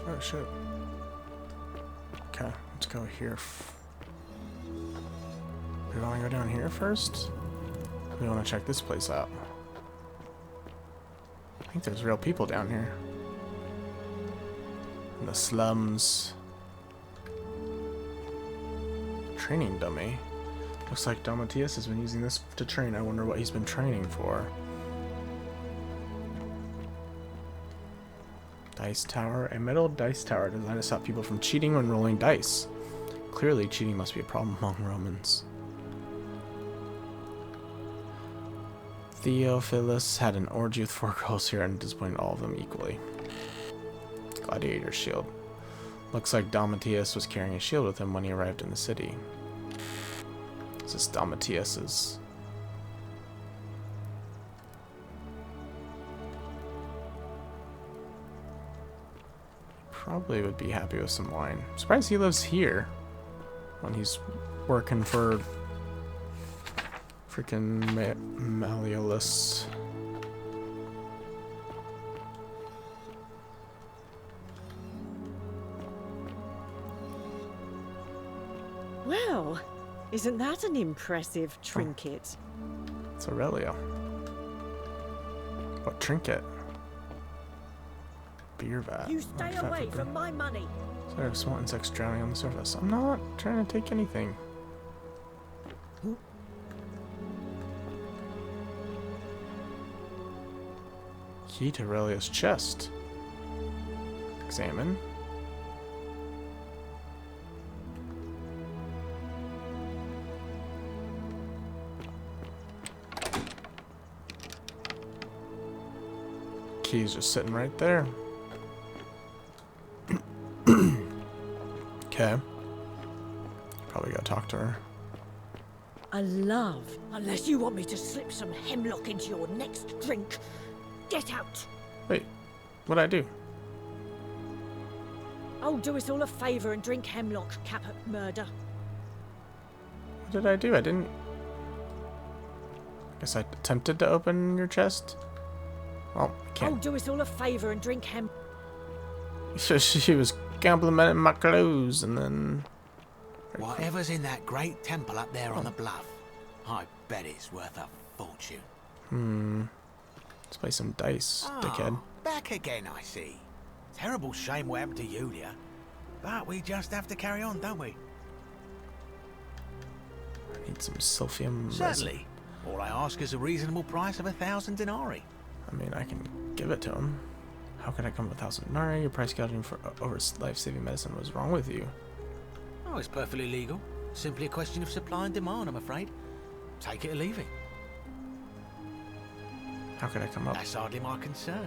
Oh shit. Okay, let's go here. We want to go down here first? We want to check this place out. I think there's real people down here. In the slums. Training dummy. Looks like Don Matias has been using this to train. I wonder what he's been training for. Dice tower. A metal dice tower designed to stop people from cheating when rolling dice. Clearly, cheating must be a problem among Romans. Theophilus had an orgy with 4 girls here and disappointed all of them equally. Gladiator shield. Looks like Dalmatius was carrying a shield with him when he arrived in the city. This is Dalmatius's. Probably would be happy with some wine. I'm surprised he lives here when he's working for freaking Malleolus. Well, isn't that an impressive trinket? It's Aurelio. What trinket? Beer vat. You stay away from my money. Sorry of small insects drowning on the surface. I'm not trying to take anything. Key to Aurelio's chest. Examine. Key's just sitting right there. Okay. Probably gotta talk to her. A love. Unless you want me to slip some hemlock into your next drink. Get out. Wait, what'd I do? Oh, do us all a favour and drink hemlock, Caput Murder. What did I do? I didn't... I guess I attempted to open your chest? Well, I Oh, can't. do us all a favour and drink hem... She was complimenting my clothes and then... Whatever's in that great temple up there on the bluff, I bet it's worth a fortune. Let's play some dice, dickhead. Back again, I see. Terrible shame what happened to Yulia. But we just have to carry on, don't we? I need some silphium resin. Certainly. All I ask is a reasonable price of 1,000 denarii. I mean, I can give it to him. How could I come with 1,000 denarii? Your price gouging for over life-saving medicine was wrong with you. Oh, it's perfectly legal. Simply a question of supply and demand, I'm afraid. Take it or leave it. How could I come up? That's hardly my concern.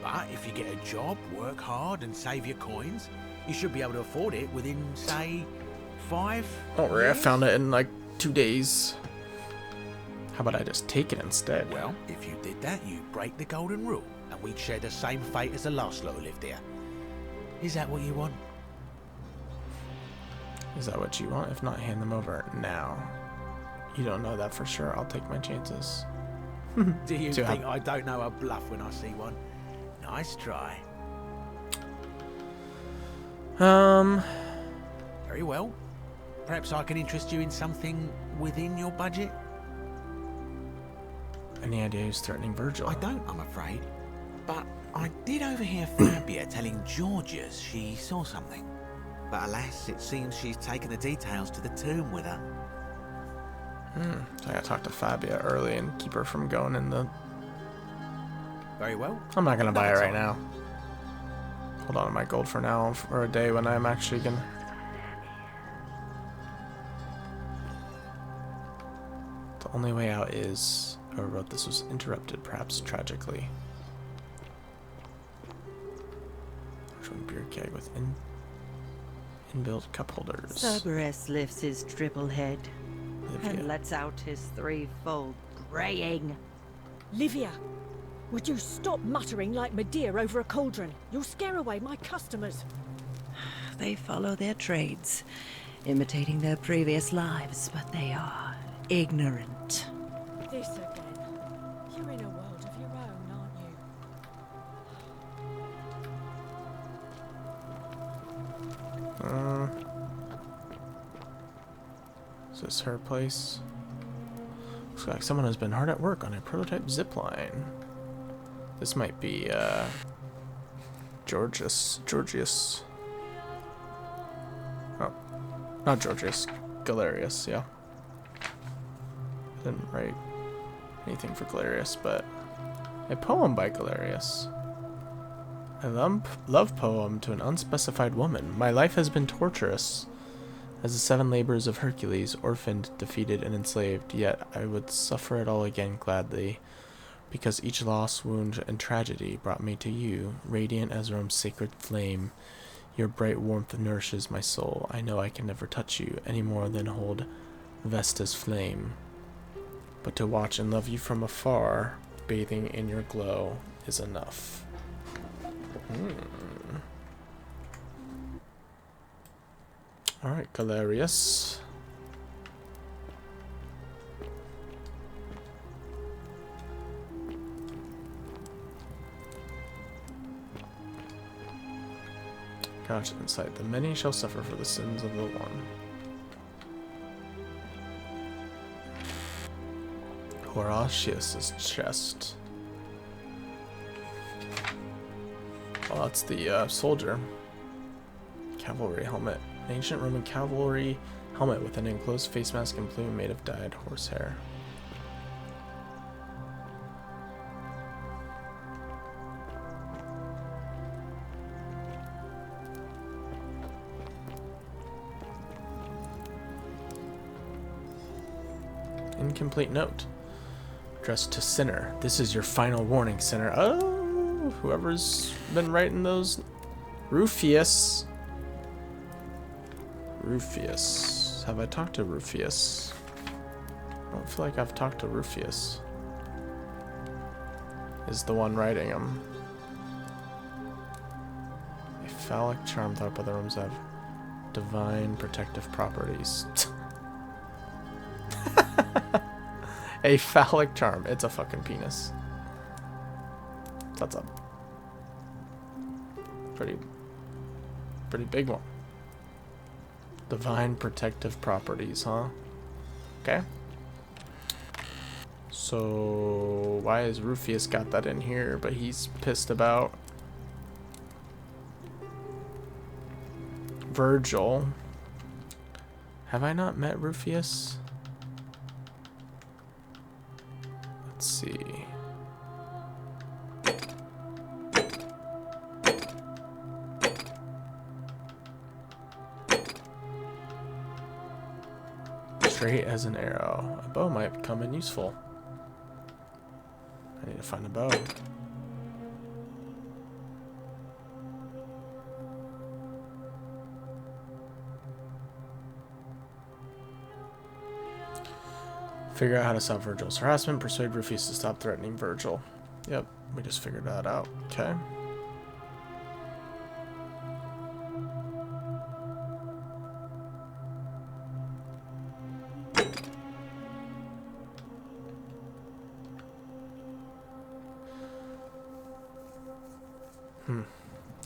But if you get a job, work hard and save your coins, you should be able to afford it within, say, 5 Don't worry, I years. found it in like 2 days. How about I just take it instead? Well, if you did that, you'd break the golden rule, and we'd share the same fate as the last lot who lived here. Is that what you want? Is that what you want? If not, hand them over now. You don't know that for sure. I'll take my chances. Do you So think I don't know a bluff when I see one? Nice try. Very well. Perhaps I can interest you in something within your budget? Any idea who's threatening Virgil? I don't, I'm afraid. But I did overhear Fabia telling Georgius she saw something. But alas, it seems she's taken the details to the tomb with her. So I gotta talk to Fabia early and keep her from going in the... Very well. I'm not gonna buy it right now. Hold on to my gold for now, for a day when I'm actually gonna... The only way out is... Whoever wrote this was interrupted, perhaps tragically. One beer keg with inbuilt cup holders. Cerberus lifts his triple head Livia. and lets out his threefold braying. Livia, would you stop muttering like Medea over a cauldron? You'll scare away my customers. They follow their trades, imitating their previous lives, but they are ignorant. This again. You're in a world of your own, aren't you? Is this her place? Looks like someone has been hard at work on a prototype zipline. This might be, Georgius. Oh, not Georgius. Galerius, yeah. I didn't write anything for Galerius, but a poem by Galerius. A love poem to an unspecified woman. My life has been torturous. As the 7 labors of Hercules, orphaned, defeated, and enslaved, yet I would suffer it all again gladly, because each loss, wound, and tragedy brought me to you, radiant as Rome's sacred flame. Your bright warmth nourishes my soul. I know I can never touch you any more than hold Vesta's flame. But to watch and love you from afar, bathing in your glow, is enough. Alright, Galerius. Gotcha, insight. The many shall suffer for the sins of the one. Horatius' chest. Well, that's the soldier. Cavalry helmet. An ancient Roman cavalry helmet with an enclosed face mask and plume made of dyed horsehair. Incomplete note. Addressed to Sinner. This is your final warning, Sinner. Oh, whoever's been writing those. Rufius. Rufius. Have I talked to Rufius? I don't feel like I've talked to Rufius. Is the one writing him. A phallic charm thought by the rooms have divine protective properties. A phallic charm. It's a fucking penis. That's a pretty big one. Divine protective properties, huh? Okay. So why has Rufius got that in here, but he's pissed about Virgil? Have I not met Rufius? Let's see. Straight as an arrow. A bow might come in useful. I need to find a bow. Figure out how to stop Virgil's harassment. Persuade Rufius to stop threatening Virgil. Yep, we just figured that out. Okay.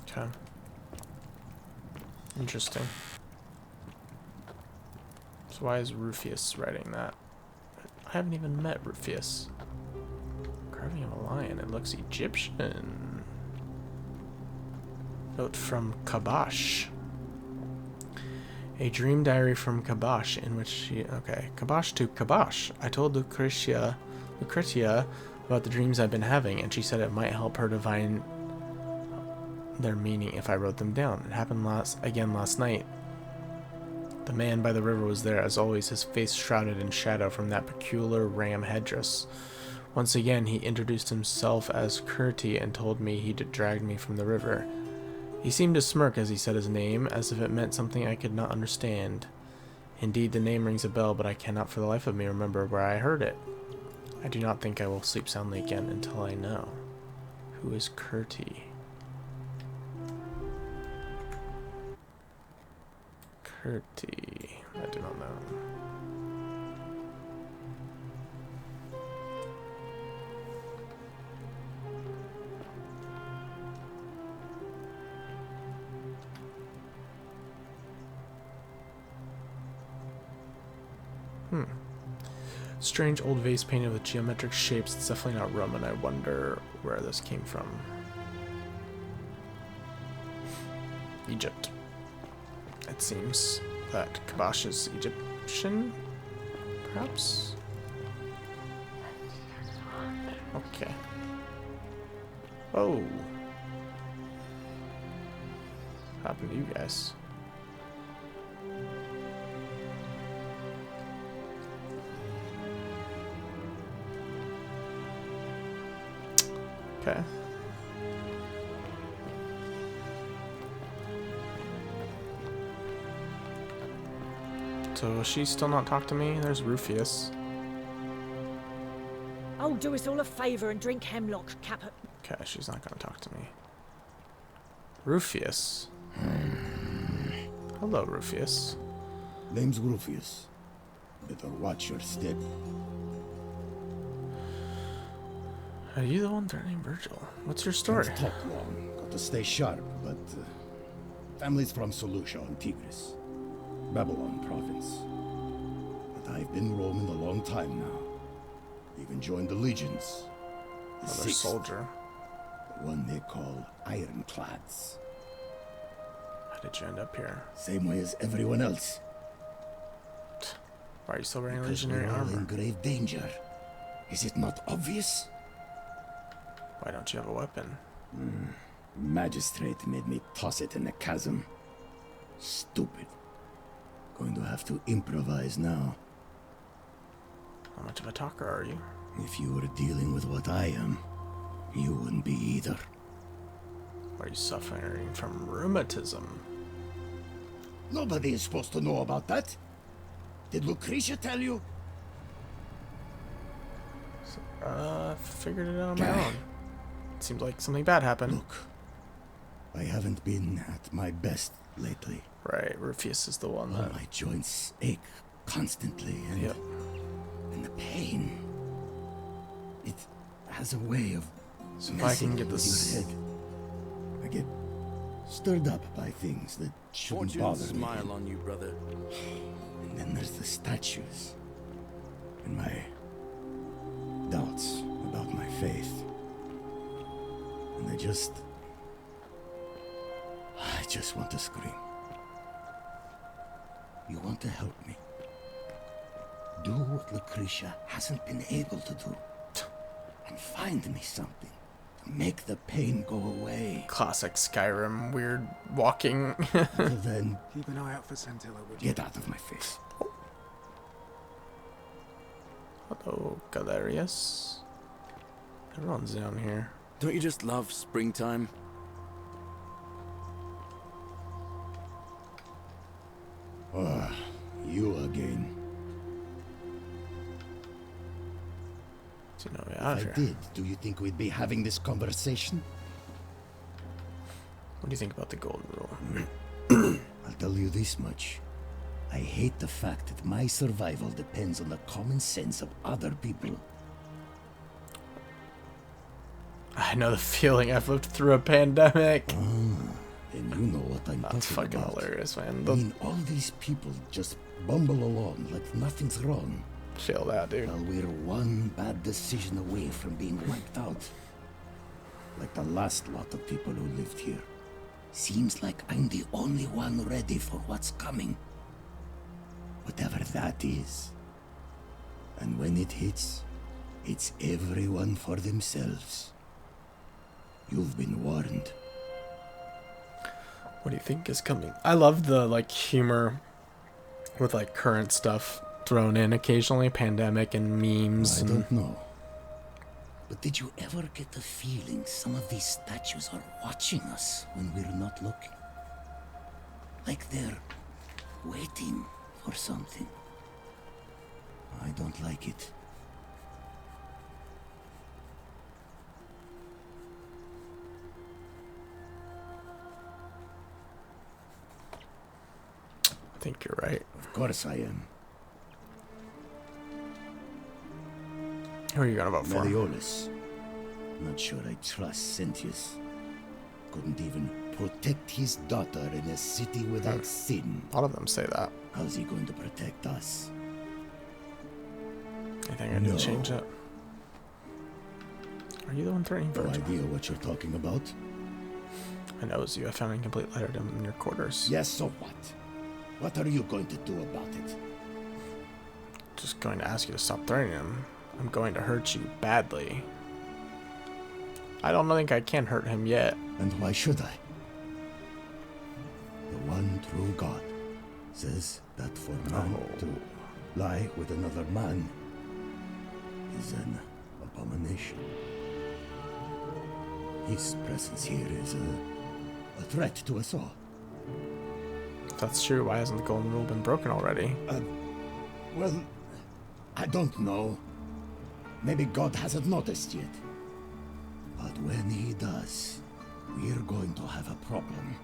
Okay. Interesting. So why is Rufius writing that? I haven't even met Rufius. Carving of a lion. It looks Egyptian. Note from Kabash. A dream diary from Kabash in which she... Okay. Kabash to Kabash. I told Lucretia about the dreams I've been having, and she said it might help her divine their meaning if I wrote them down. It happened again last night. The man by the river was there, as always, his face shrouded in shadow from that peculiar ram headdress. Once again, he introduced himself as Curti and told me he'd dragged me from the river. He seemed to smirk as he said his name, as if it meant something I could not understand. Indeed, the name rings a bell, but I cannot for the life of me remember where I heard it. I do not think I will sleep soundly again until I know. Who is Curti? Curti. I do not know. Strange old vase painted with geometric shapes. It's definitely not Roman. I wonder where this came from. Egypt. It seems that Kabash is Egyptian, perhaps? Okay. Oh. What happened to you guys? Okay. So will she still not talk to me? There's Rufius. Oh, do us all a favour and drink hemlock, Cap. Okay, she's not gonna talk to me. Rufius. Hello, Rufius. Name's Rufius. Better watch your step. Are you the one threatening Virgil? What's your story? Can't talk long. Got to stay sharp, but family's from Seleucia on Tigris, Babylon province. But I've been roaming a long time now. Even joined the legions. The Another Sixth, soldier. the one they call Ironclads. How did you end up here? Same way as everyone else. Why are you still wearing Because legionary we're all in armor? grave danger. Is it not obvious? Why don't you have a weapon? Magistrate made me toss it in the chasm. Stupid. Going to have to improvise now. How much of a talker are you? If you were dealing with what I am, you wouldn't be either. Are you suffering from rheumatism? Nobody is supposed to know about that. Did Lucretia tell you? Figured it out on my own. It seems like something bad happened. Look, I haven't been at my best lately. Right, Rufius is the one All that... my joints ache constantly, and, and the pain. It has a way of So if I can get messing with this... your head. I get stirred up by things that shouldn't Fortune bother smile me. on you, brother. And then there's the statues. And my doubts about my faith. And I just want to scream. You want to help me? Do what Lucretia hasn't been able to do. And find me something to make the pain go away. Classic Skyrim, weird walking. Until then, keep an eye out for Santilla, would you? Get out of my face. Hello, Galerius. Everyone's down here. Don't you just love springtime? Ah, you again. Do you know me If out I here? did, do you think we'd be having this conversation? What do you think about the golden rule? I'll tell you this much. I hate the fact that my survival depends on the common sense of other people. I know the feeling. I've lived through a pandemic. Then you know what I'm That's talking fucking about. hilarious, man. I mean, all these people just bumble along like nothing's wrong. Chill out, dude. While we're one bad decision away from being wiped out. Like the last lot of people who lived here. Seems like I'm the only one ready for what's coming. Whatever that is. And when it hits, it's everyone for themselves. You've been warned. What do you think is coming? I love the like humor with like current stuff thrown in occasionally, pandemic and memes. I don't know. But did you ever get the feeling some of these statues are watching us when we're not looking? Like they're waiting for something. I don't like it. I think you're right. Of course I am. Who are you gonna vote for? Meliodas. Not sure I trust Sentius. Couldn't even protect his daughter in a city without sin. A lot of them say that. How's he going to protect us? I think I need to change it. Are you the one threatening No Virgil? idea what you're talking about. I know it's you. I found an incomplete letter to him in your quarters. Yes, so what? What are you going to do about it? Just going to ask you to stop threatening him. I'm going to hurt you badly. I don't think I can hurt him yet. And why should I? The one true God says that for man to lie with another man is an abomination. His presence here is a threat to us all. that's true, why hasn't the golden rule been broken already? Well, I don't know. Maybe God hasn't noticed yet. But when he does, we're going to have a problem.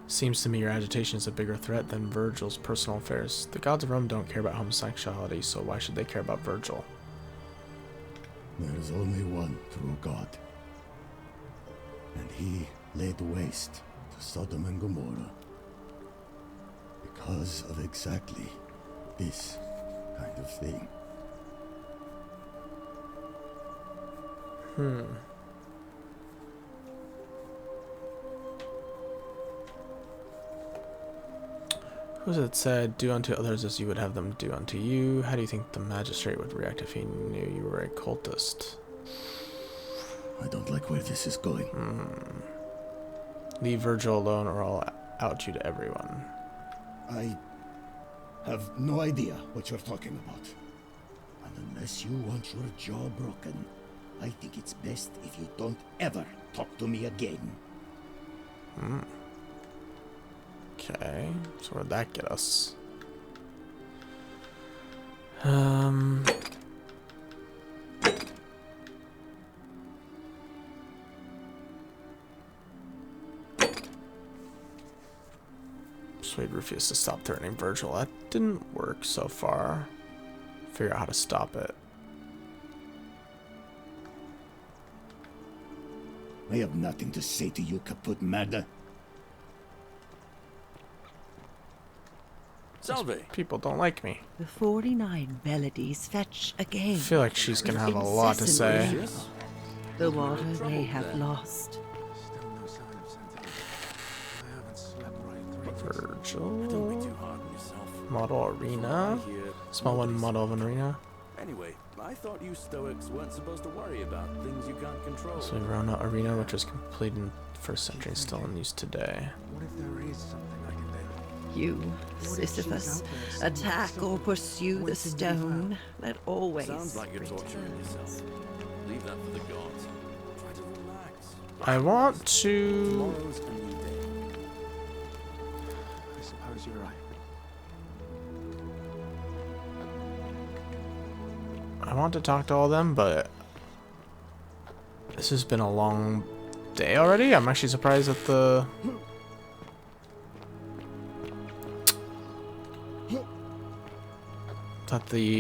Seems to me your agitation is a bigger threat than Virgil's personal affairs. The gods of Rome don't care about homosexuality, so why should they care about Virgil? There is only one true God. And he laid waste to Sodom and Gomorrah. Because of exactly this kind of thing. Who's it said, do unto others as you would have them do unto you? How do you think the magistrate would react if he knew you were a cultist? I don't like where this is going. Leave Virgil alone or I'll out you to everyone. I have no idea what you're talking about. And unless you want your jaw broken, I think it's best if you don't ever talk to me again. Okay, so where'd that get us? Persuade Rufus to stop threatening Virgil. That didn't work so far. Figure out how to stop it. I have nothing to say to you, kaput murder. Salve. People don't like me. The 49 melodies fetch again. I feel like she's gonna have a lot to say. Incessantly. The water they have lost. Virgil. Don't be too hard on yourself. Model arena. Small one model of an arena. Anyway, I thought you Stoics weren't supposed to worry about things you can't control. So Verona Arena, which was completed in the 1st century, still in use today. What if there is something I can do? You, Sisyphus, attack or pursue the stone that always. Sounds like you're torturing yourself. Leave that for the gods. Try to relax. I want to. Tomorrow's a new day. I suppose you're right. I want to talk to all of them, but this has been a long day already. I'm actually surprised that the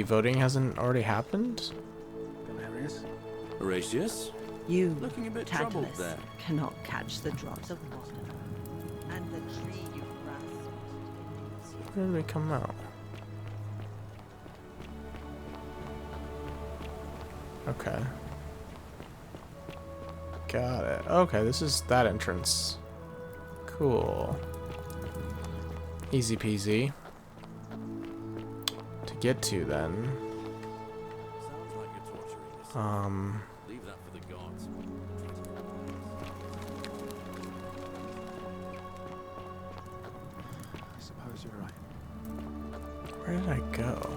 voting hasn't already happened. Horatius? You, Looking a bit troubled Tantalus, there. cannot catch the drops of water. And the tree you grasped. Where did we come out? Okay. Got it. Okay, this is that entrance. Cool. Easy peasy. To get to then. Sounds like you're torturing yourself. Leave that for the gods. I suppose you're right. Where did I go?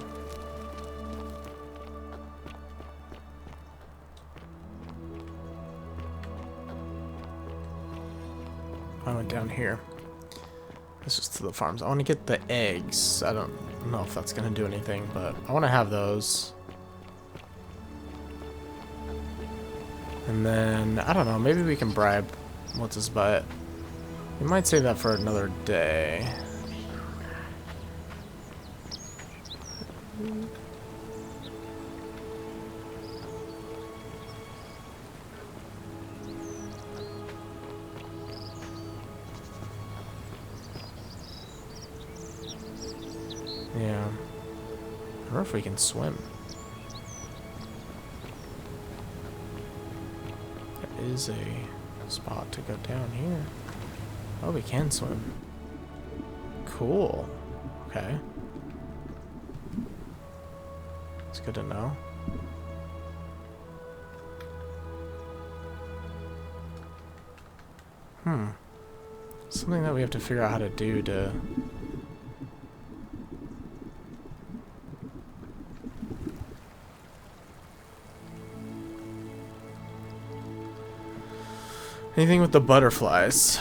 I went down here. This is to the farms. I want to get the eggs. I don't know if that's going to do anything, but I want to have those. And then, I don't know, maybe we can bribe what's his butt. We might save that for another day. Yeah. I don't know if we can swim. There is a spot to go down here. Oh, we can swim. Cool. Okay. It's good to know. Something that we have to figure out how to do to... Anything with the butterflies.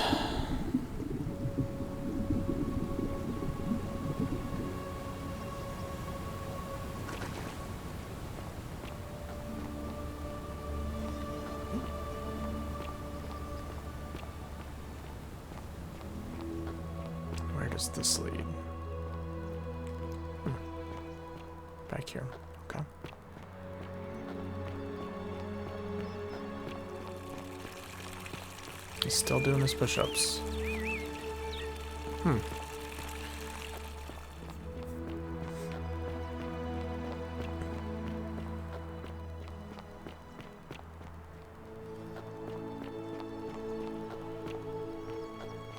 does this lead? Back here. Okay. He's still doing his push-ups.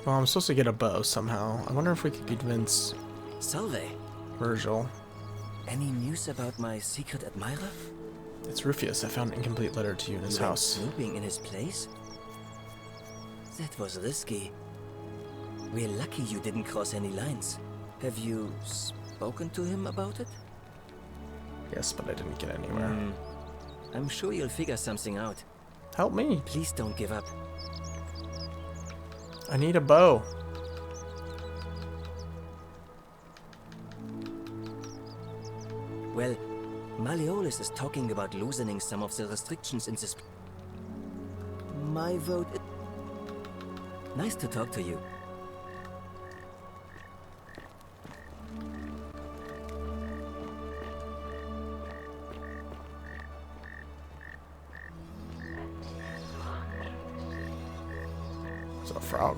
Well, I'm supposed to get a bow somehow. I wonder if we could convince Salve. Virgil. Any news about my secret admirer? It's Rufius. I found an incomplete letter to you in his You went house. snooping in his place? That was risky. We're lucky you didn't cross any lines. Have you spoken to him about it? Yes, but I didn't get anywhere. I'm sure you'll figure something out. Help me. Please don't give up. I need a bow. Well, Malleolus is talking about loosening some of the restrictions in this. My vote is... Nice to talk to you. It's a frog.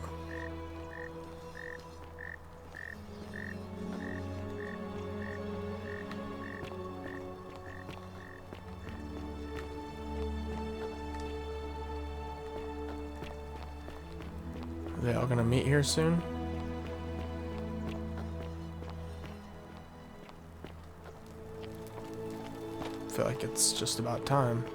Are they all gonna meet here soon? I feel like it's just about time.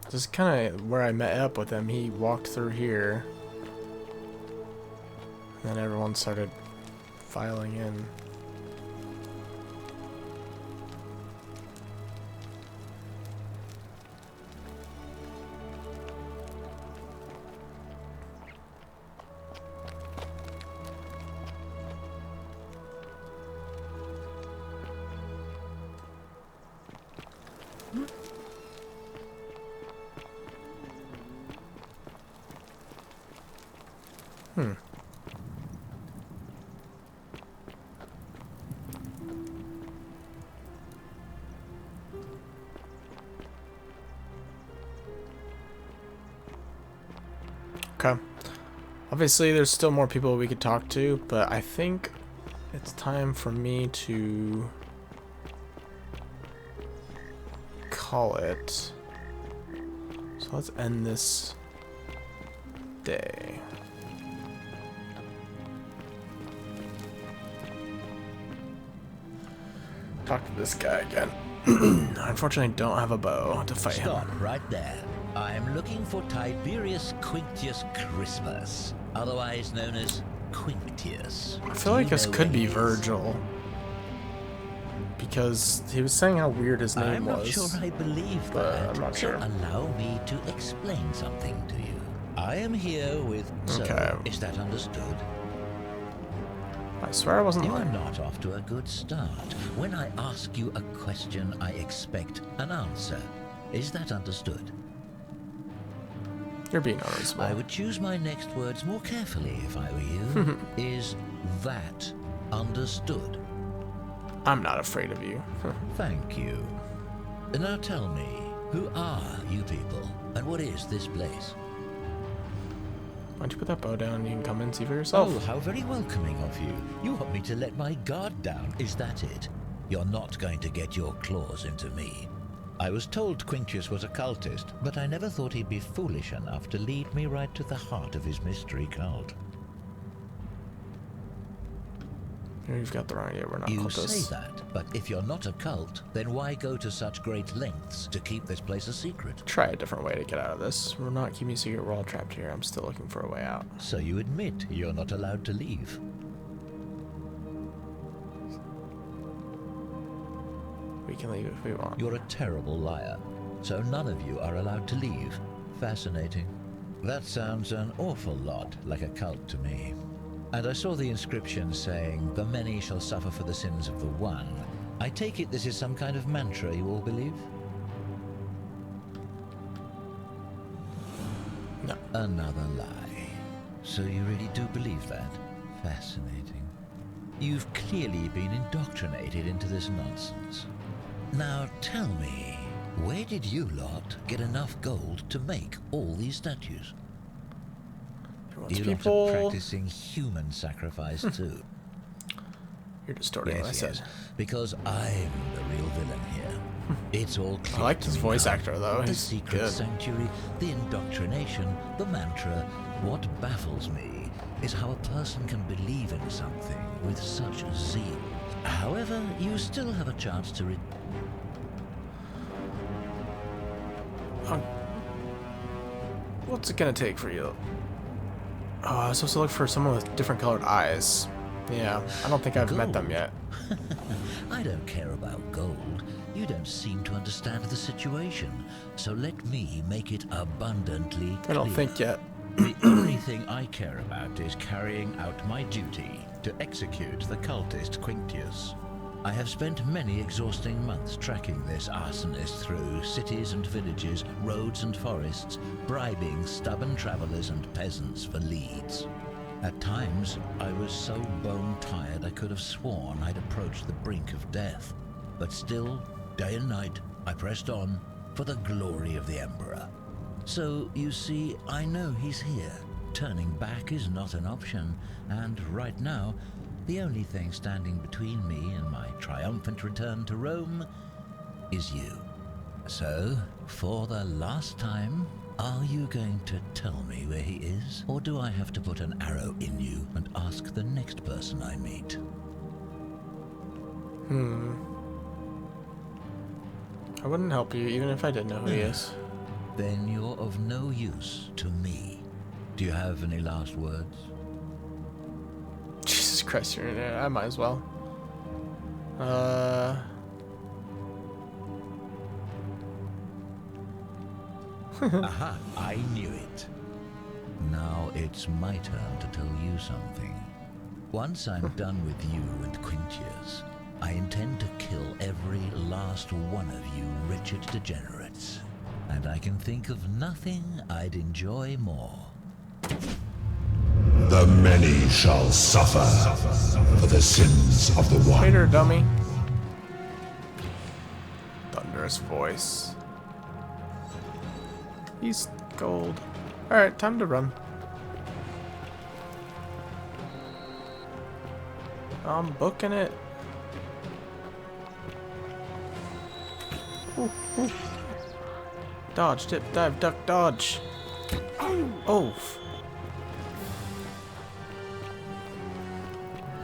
This is kind of where I met up with him. He walked through here. And then everyone started filing in. Okay. Obviously, there's still more people we could talk to, but I think it's time for me to call it. So let's end this day. Talk to this guy again. I unfortunately don't have a bow to fight him. Stop right there. I'm looking for Tiberius Quinctius Crispus, otherwise known as Quinctius. I feel like this could be Virgil. Because he was saying how weird his name was. I'm not sure I believe but that. I'm not sure. Allow me to explain something to you. I am here with... Okay. So, is that understood? I swear I wasn't You are lying. not off to a good start. When I ask you a question, I expect an answer. Is that understood? You're being unreasonable. I would choose my next words more carefully if I were you. Is that understood? I'm not afraid of you. Thank you. Now tell me, who are you people, and what is this place? Why don't you put that bow down and you can come in and see for yourself? Oh, how very welcoming of you. You want me to let my guard down, is that it? You're not going to get your claws into me. I was told Quinctius was a cultist, but I never thought he'd be foolish enough to lead me right to the heart of his mystery cult. You've got the wrong idea, we're not You cultists. say that, but if you're not a cult, then why go to such great lengths to keep this place a secret? Try a different way to get out of this. We're not keeping a secret, we're all trapped here. I'm still looking for a way out. So you admit you're not allowed to leave? We can leave if we want. You're a terrible liar. So none of you are allowed to leave. Fascinating. That sounds an awful lot like a cult to me. And I saw the inscription saying, "The many shall suffer for the sins of the one." I take it this is some kind of mantra you all believe? Another lie. So you really do believe that? Fascinating. You've clearly been indoctrinated into this nonsense. Now tell me, where did you lot get enough gold to make all these statues? You lot are practicing human sacrifice too. You're distorting what I said. Because I'm the real villain here. It's all clear. I like his voice now. actor though. The He's secret good. sanctuary, the indoctrination, the mantra. What baffles me is how a person can believe in something with such zeal. However, you still have a chance to what's it gonna take for you? Oh, I was supposed to look for someone with different colored eyes. Yeah, I don't think I've met them yet. I don't care about gold. You don't seem to understand the situation, so let me make it abundantly clear. I don't think yet. The only thing I care about is carrying out my duty to execute the cultist Quinctius. I have spent many exhausting months tracking this arsonist through cities and villages, roads and forests, bribing stubborn travelers and peasants for leads. At times, I was so bone-tired I could have sworn I'd approached the brink of death. But still, day and night, I pressed on for the glory of the Emperor. So, you see, I know he's here. Turning back is not an option, and right now, the only thing standing between me and my triumphant return to Rome is you. So, for the last time, are you going to tell me where he is? Or do I have to put an arrow in you and ask the next person I meet? I wouldn't help you even if I did know who he is. Then you're of no use to me. Do you have any last words? Jesus Christ, you're in there. I might as well. Aha, I knew it. Now it's my turn to tell you something. Once I'm done with you and Quinctius, I intend to kill every last one of you wretched degenerates. And I can think of nothing I'd enjoy more. The many shall suffer for the sins of the one. Hater, dummy. Thunderous voice. He's gold. Alright, time to run. I'm booking it. Ooh, ooh. Dodge, dip, dive, duck, dodge. Oh.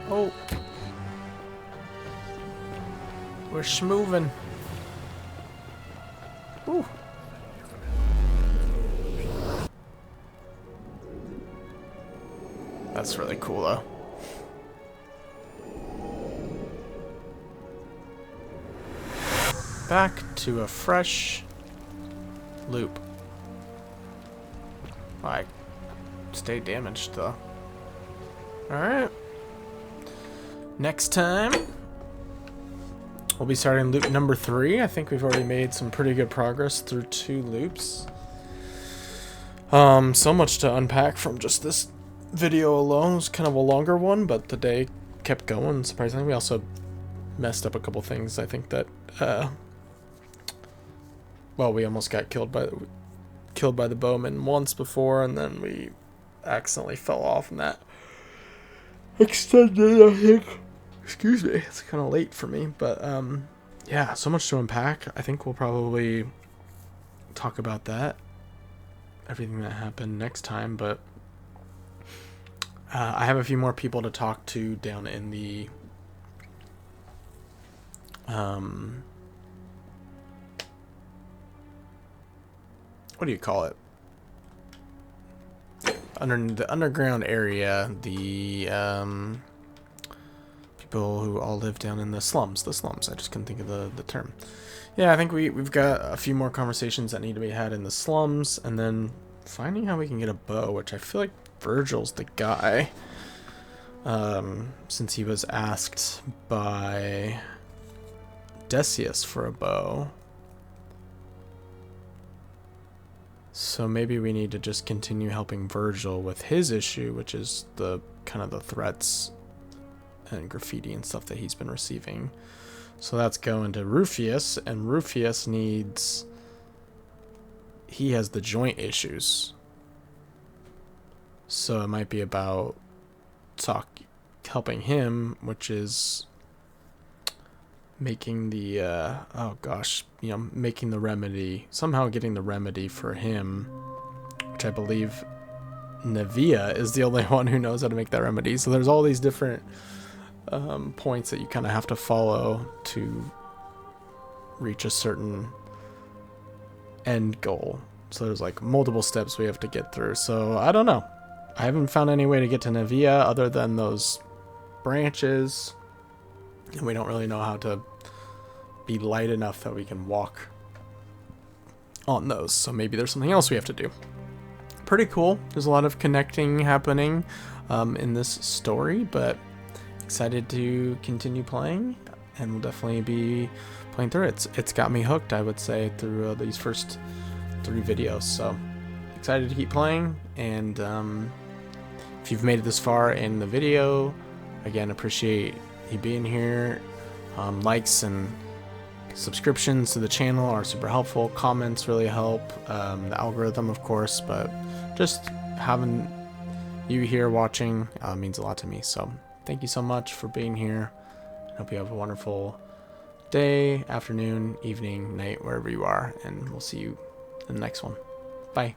Oh. We're schmoovin'. Ooh. That's really cool, though. Back to a fresh loop. I stay damaged, though. Alright. Next time, we'll be starting loop number 3. I think we've already made some pretty good progress through 2 loops. So much to unpack from just this video alone. It was kind of a longer one, but the day kept going, surprisingly. We also messed up a couple things. I think that, well, we almost got killed by the bowman once before, and then we accidentally fell off, and that extended, I think. Excuse me, it's kind of late for me, but yeah, so much to unpack. I think we'll probably talk about that, everything that happened next time, but I have a few more people to talk to down in the what do you call it? Under the underground area, the people who all live down in the slums. The slums. I just couldn't think of the term. Yeah, I think we've got a few more conversations that need to be had in the slums, and then finding how we can get a bow, which I feel like Virgil's the guy. Since he was asked by Decius for a bow. So maybe we need to just continue helping Virgil with his issue, which is the kind of the threats and graffiti and stuff that he's been receiving. So that's going to Rufius, and Rufius needs... He has the joint issues. So it might be about helping him, which is making the making the remedy, somehow getting the remedy for him, which I believe Nevia is the only one who knows how to make that remedy. So there's all these different points that you kind of have to follow to reach a certain end goal. So there's like multiple steps we have to get through. So I don't know. I haven't found any way to get to Nevia other than those branches, and we don't really know how to be light enough that we can walk on those. So maybe there's something else we have to do. Pretty cool. There's a lot of connecting happening in this story, but excited to continue playing, and we'll definitely be playing through it. It's got me hooked, I would say, through these first 3 videos. So excited to keep playing, and if you've made it this far in the video, again, appreciate you being here. Likes and subscriptions to the channel are super helpful. Comments really help. The algorithm, of course, but just having you here watching means a lot to me. So thank you so much for being here. I hope you have a wonderful day, afternoon, evening, night, wherever you are, and we'll see you in the next one. Bye.